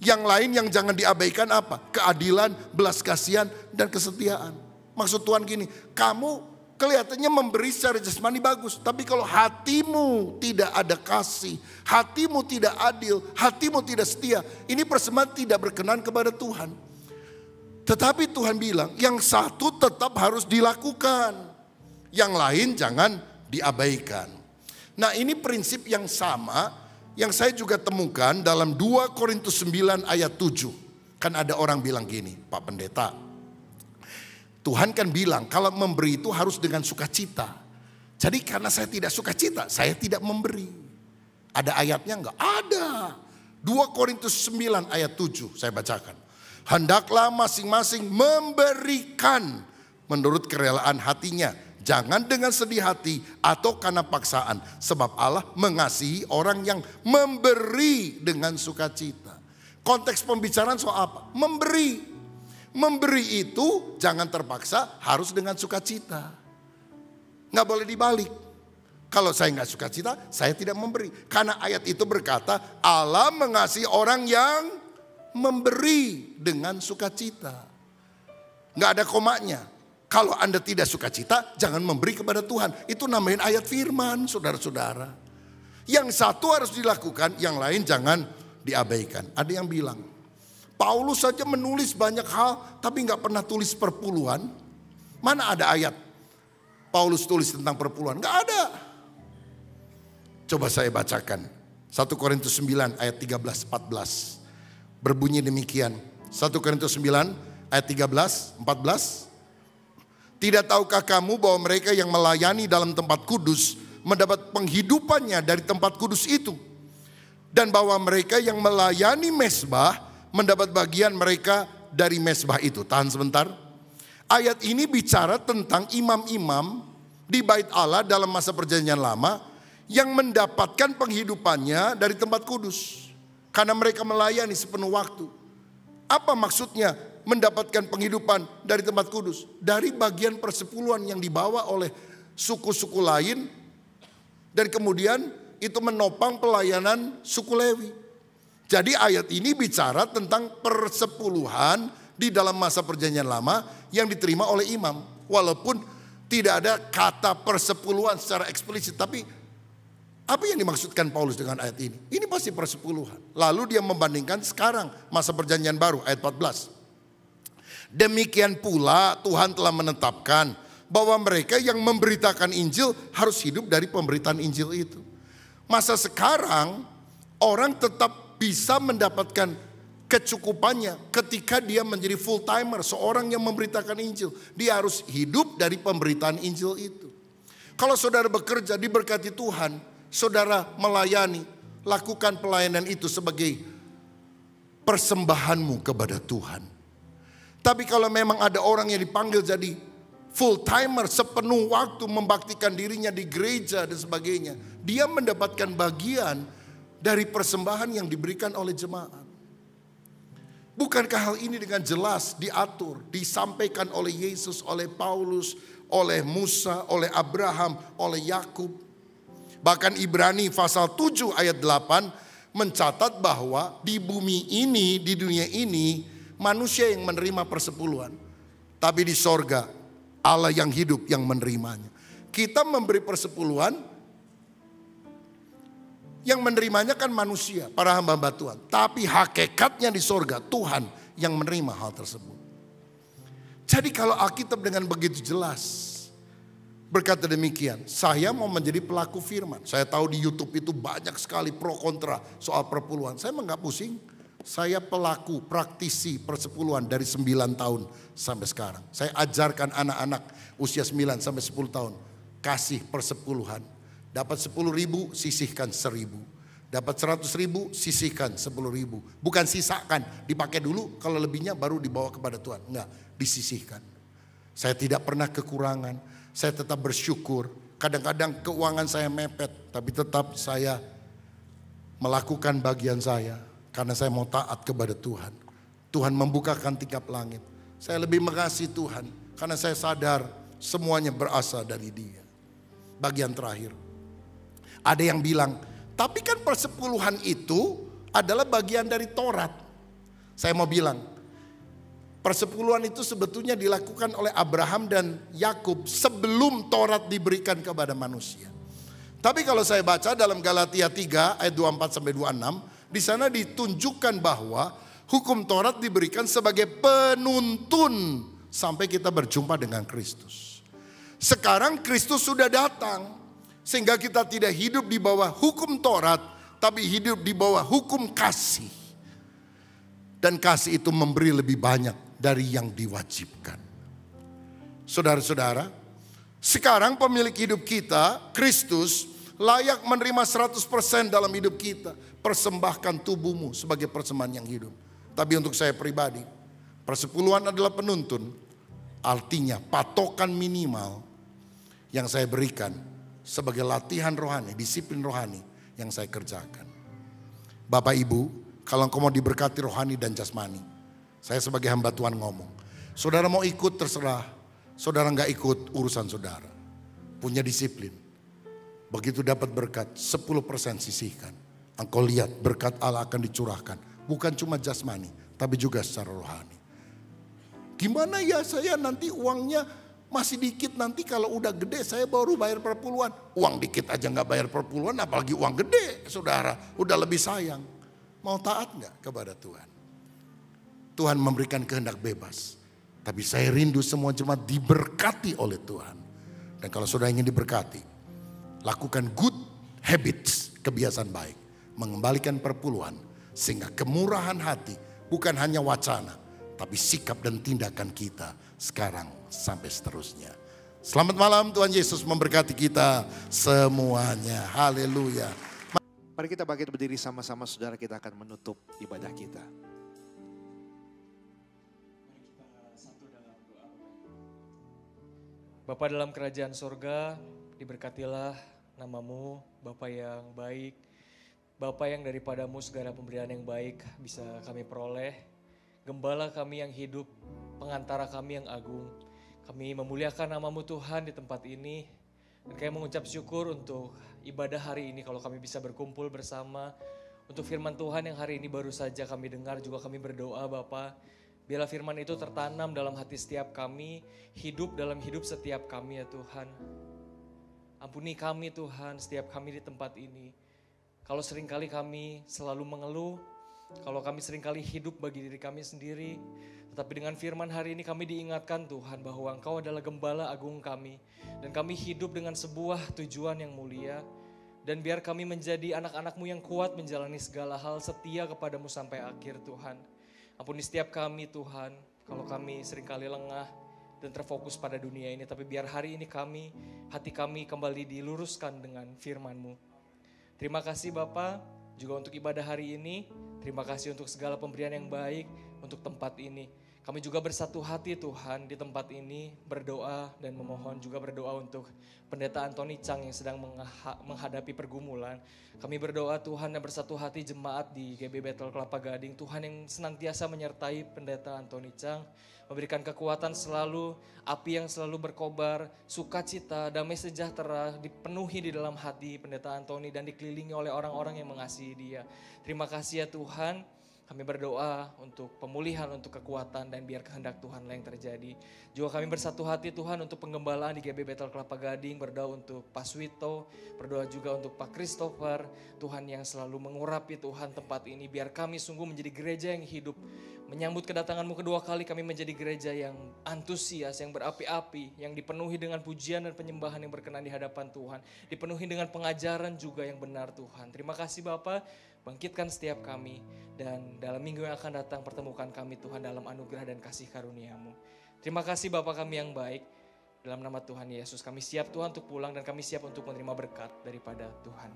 Yang lain yang jangan diabaikan apa? Keadilan, belas kasihan, dan kesetiaan. Maksud Tuhan gini, kamu kelihatannya memberi secara jasmani bagus. Tapi kalau hatimu tidak ada kasih, hatimu tidak adil, hatimu tidak setia, ini persembahan tidak berkenan kepada Tuhan. Tetapi Tuhan bilang yang satu tetap harus dilakukan. Yang lain jangan diabaikan. Nah ini prinsip yang sama yang saya juga temukan dalam 2 Korintus 9 ayat 7. Kan ada orang bilang gini, Pak Pendeta, Tuhan kan bilang kalau memberi itu harus dengan sukacita. Jadi karena saya tidak sukacita, saya tidak memberi. Ada ayatnya enggak? Ada. 2 Korintus 9 ayat 7 saya bacakan. Hendaklah masing-masing memberikan menurut kerelaan hatinya. Jangan dengan sedih hati atau karena paksaan. Sebab Allah mengasihi orang yang memberi dengan sukacita. Konteks pembicaraan soal apa? Memberi. Memberi itu jangan terpaksa, harus dengan sukacita. Nggak boleh dibalik. Kalau saya nggak sukacita, saya tidak memberi. Karena ayat itu berkata Allah mengasihi orang yang memberi dengan sukacita. Nggak ada komanya. Kalau Anda tidak sukacita, jangan memberi kepada Tuhan. Itu namain ayat firman, saudara-saudara. Yang satu harus dilakukan, yang lain jangan diabaikan. Ada yang bilang, Paulus saja menulis banyak hal tapi nggak pernah tulis perpuluhan. Mana ada ayat Paulus tulis tentang perpuluhan? Nggak ada. Coba saya bacakan. 1 Korintus 9 ayat 13-14. Berbunyi demikian. 1 Korintus 9 ayat 13-14. Tidak tahukah kamu bahwa mereka yang melayani dalam tempat kudus mendapat penghidupannya dari tempat kudus itu? Dan bahwa mereka yang melayani mezbah mendapat bagian mereka dari mezbah itu. Tahan sebentar. Ayat ini bicara tentang imam-imam di bait Allah dalam masa perjanjian lama yang mendapatkan penghidupannya dari tempat kudus. Karena mereka melayani sepenuh waktu. Apa maksudnya mendapatkan penghidupan dari tempat kudus? Dari bagian persepuluhan yang dibawa oleh suku-suku lain. Dan kemudian itu menopang pelayanan suku Lewi. Jadi ayat ini bicara tentang persepuluhan di dalam masa perjanjian lama yang diterima oleh imam. Walaupun tidak ada kata persepuluhan secara eksplisit. Tapi apa yang dimaksudkan Paulus dengan ayat ini? Ini pasti persepuluhan. Lalu dia membandingkan sekarang masa perjanjian baru ayat 14. Demikian pula Tuhan telah menetapkan bahwa mereka yang memberitakan Injil harus hidup dari pemberitaan Injil itu. Masa sekarang orang tetap bisa mendapatkan kecukupannya ketika dia menjadi full timer, seorang yang memberitakan Injil. Dia harus hidup dari pemberitaan Injil itu. Kalau saudara bekerja diberkati Tuhan, saudara melayani, lakukan pelayanan itu sebagai persembahanmu kepada Tuhan. Tapi kalau memang ada orang yang dipanggil jadi full timer, sepenuh waktu membaktikan dirinya di gereja dan sebagainya, dia mendapatkan bagian dari persembahan yang diberikan oleh jemaat. Bukankah hal ini dengan jelas diatur, disampaikan oleh Yesus, oleh Paulus, oleh Musa, oleh Abraham, oleh Yakub. Bahkan Ibrani pasal 7 ayat 8 mencatat bahwa di bumi ini, di dunia ini, manusia yang menerima persepuluhan. Tapi di sorga, Allah yang hidup yang menerimanya. Kita memberi persepuluhan, yang menerimanya kan manusia, para hamba-hamba Tuhan. Tapi hakikatnya di sorga, Tuhan yang menerima hal tersebut. Jadi kalau Alkitab dengan begitu jelas berkata demikian, saya mau menjadi pelaku firman. Saya tahu di YouTube itu banyak sekali pro kontra soal perpuluhan. Saya nggak pusing. Saya pelaku, praktisi persepuluhan dari 9 tahun sampai sekarang. Saya ajarkan anak-anak usia 9 sampai 10 tahun. Kasih persepuluhan. Dapat 10.000, sisihkan 1.000. Dapat 100.000, sisihkan 10.000. Bukan sisakan, dipakai dulu, kalau lebihnya baru dibawa kepada Tuhan. Enggak, disisihkan. Saya tidak pernah kekurangan, saya tetap bersyukur. Kadang-kadang keuangan saya mepet, tapi tetap saya melakukan bagian saya. Karena saya mau taat kepada Tuhan. Tuhan membukakan tingkap langit. Saya lebih mengasihi Tuhan, karena saya sadar semuanya berasal dari Dia. Bagian terakhir, ada yang bilang, tapi kan persepuluhan itu adalah bagian dari Taurat. Saya mau bilang, persepuluhan itu sebetulnya dilakukan oleh Abraham dan Yakub sebelum Taurat diberikan kepada manusia. Tapi kalau saya baca dalam Galatia 3 ayat 24 sampai 26, di sana ditunjukkan bahwa hukum Taurat diberikan sebagai penuntun sampai kita berjumpa dengan Kristus. Sekarang Kristus sudah datang, sehingga kita tidak hidup di bawah hukum Taurat, tapi hidup di bawah hukum kasih. Dan kasih itu memberi lebih banyak dari yang diwajibkan. Saudara-saudara, sekarang pemilik hidup kita, Kristus, layak menerima 100% dalam hidup kita. Persembahkan tubuhmu sebagai persembahan yang hidup. Tapi untuk saya pribadi, persepuluhan adalah penuntun. Artinya patokan minimal yang saya berikan sebagai latihan rohani, disiplin rohani yang saya kerjakan. Bapak Ibu, kalau engkau mau diberkati rohani dan jasmani, saya sebagai hamba Tuhan ngomong, saudara mau ikut terserah, saudara nggak ikut urusan saudara. Punya disiplin. Begitu dapat berkat, 10% sisihkan. Engkau lihat berkat Allah akan dicurahkan. Bukan cuma jasmani, tapi juga secara rohani. Gimana ya saya nanti uangnya masih dikit, nanti kalau udah gede saya baru bayar perpuluhan. Uang dikit aja gak bayar perpuluhan, apalagi uang gede saudara. Udah lebih sayang. Mau taat gak kepada Tuhan? Tuhan memberikan kehendak bebas. Tapi saya rindu semua jemaat diberkati oleh Tuhan. Dan kalau saudara ingin diberkati, lakukan good habits, kebiasaan baik. Mengembalikan perpuluhan sehingga kemurahan hati bukan hanya wacana, tapi sikap dan tindakan kita sekarang sampai seterusnya. Selamat malam, Tuhan Yesus memberkati kita semuanya. Haleluya. Mari kita bangkit berdiri sama-sama, saudara, kita akan menutup ibadah kita. Bapa dalam kerajaan sorga, diberkatilah namamu, Bapa yang baik. Bapa yang daripadamu segala pemberian yang baik bisa kami peroleh. Gembala kami yang hidup, pengantara kami yang agung. Kami memuliakan namamu Tuhan di tempat ini. Dan kami mengucap syukur untuk ibadah hari ini kalau kami bisa berkumpul bersama. Untuk firman Tuhan yang hari ini baru saja kami dengar, juga kami berdoa Bapa. Biarlah firman itu tertanam dalam hati setiap kami, hidup dalam hidup setiap kami ya Tuhan. Ampuni kami Tuhan, setiap kami di tempat ini. Kalau seringkali kami selalu mengeluh, kalau kami seringkali hidup bagi diri kami sendiri, tetapi dengan firman hari ini kami diingatkan Tuhan bahwa Engkau adalah gembala agung kami. Dan kami hidup dengan sebuah tujuan yang mulia. Dan biar kami menjadi anak-anak-Mu yang kuat menjalani segala hal, setia kepadamu sampai akhir Tuhan. Ampuni setiap kami Tuhan, kalau kami seringkali lengah dan terfokus pada dunia ini. Tapi biar hari ini hati kami kembali diluruskan dengan firman-Mu. Terima kasih Bapa juga untuk ibadah hari ini. Terima kasih untuk segala pemberian yang baik untuk tempat ini. Kami juga bersatu hati Tuhan di tempat ini berdoa dan memohon juga berdoa untuk Pendeta Antoni Chang yang sedang menghadapi pergumulan. Kami berdoa Tuhan dan bersatu hati jemaat di GB Bethel Kelapa Gading. Tuhan yang senantiasa menyertai Pendeta Antoni Chang. Memberikan kekuatan selalu, api yang selalu berkobar, sukacita, damai sejahtera dipenuhi di dalam hati Pendeta Antoni dan dikelilingi oleh orang-orang yang mengasihi dia. Terima kasih ya Tuhan, Kami berdoa untuk pemulihan, untuk kekuatan, dan biar kehendak Tuhan yang terjadi. Juga kami bersatu hati Tuhan untuk penggembalaan di GB Bethel Kelapa Gading, berdoa untuk Pak Swito, berdoa juga untuk Pak Christopher, Tuhan yang selalu mengurapi Tuhan tempat ini, biar kami sungguh menjadi gereja yang hidup. Menyambut kedatangan-Mu kedua kali, kami menjadi gereja yang antusias, yang berapi-api, yang dipenuhi dengan pujian dan penyembahan yang berkenan di hadapan Tuhan, dipenuhi dengan pengajaran juga yang benar Tuhan. Terima kasih Bapa, bangkitkan setiap kami, dan dalam minggu yang akan datang pertemukan kami Tuhan dalam anugerah dan kasih karunia-Mu. Terima kasih Bapa kami yang baik, dalam nama Tuhan Yesus kami siap Tuhan untuk pulang, dan kami siap untuk menerima berkat daripada Tuhan.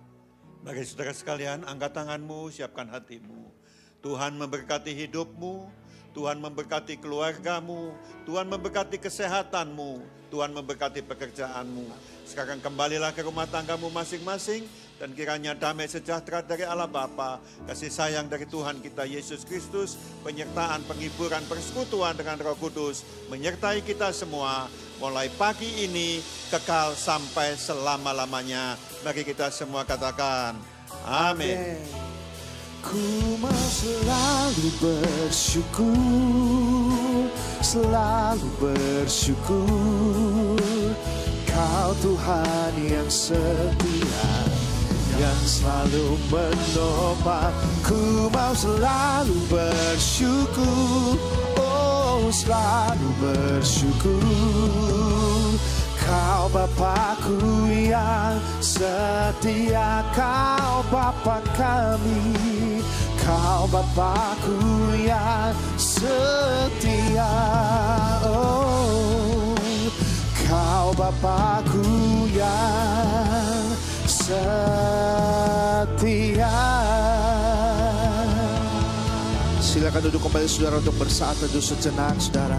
Bagi saudara sekalian, angkat tanganmu, siapkan hatimu. Tuhan memberkati hidupmu, Tuhan memberkati keluargamu, Tuhan memberkati kesehatanmu, Tuhan memberkati pekerjaanmu. Sekarang kembalilah ke rumah tanggamu masing-masing, dan kiranya damai sejahtera dari Allah Bapa, kasih sayang dari Tuhan kita Yesus Kristus, penyertaan, penghiburan, persekutuan dengan Roh Kudus menyertai kita semua mulai pagi ini kekal sampai selama-lamanya. Bagi kita semua katakan amin. Ku mau selalu bersyukur, selalu bersyukur. Kau Tuhan yang setia, yang selalu menopang. Ku mau selalu bersyukur, oh selalu bersyukur. Kau Bapa-Ku yang setia, Kau Bapa kami, Kau Bapa-Ku yang setia. Oh, Kau Bapa-Ku yang setia. Silakan duduk kembali saudara untuk bersaat teduh sejenak saudara.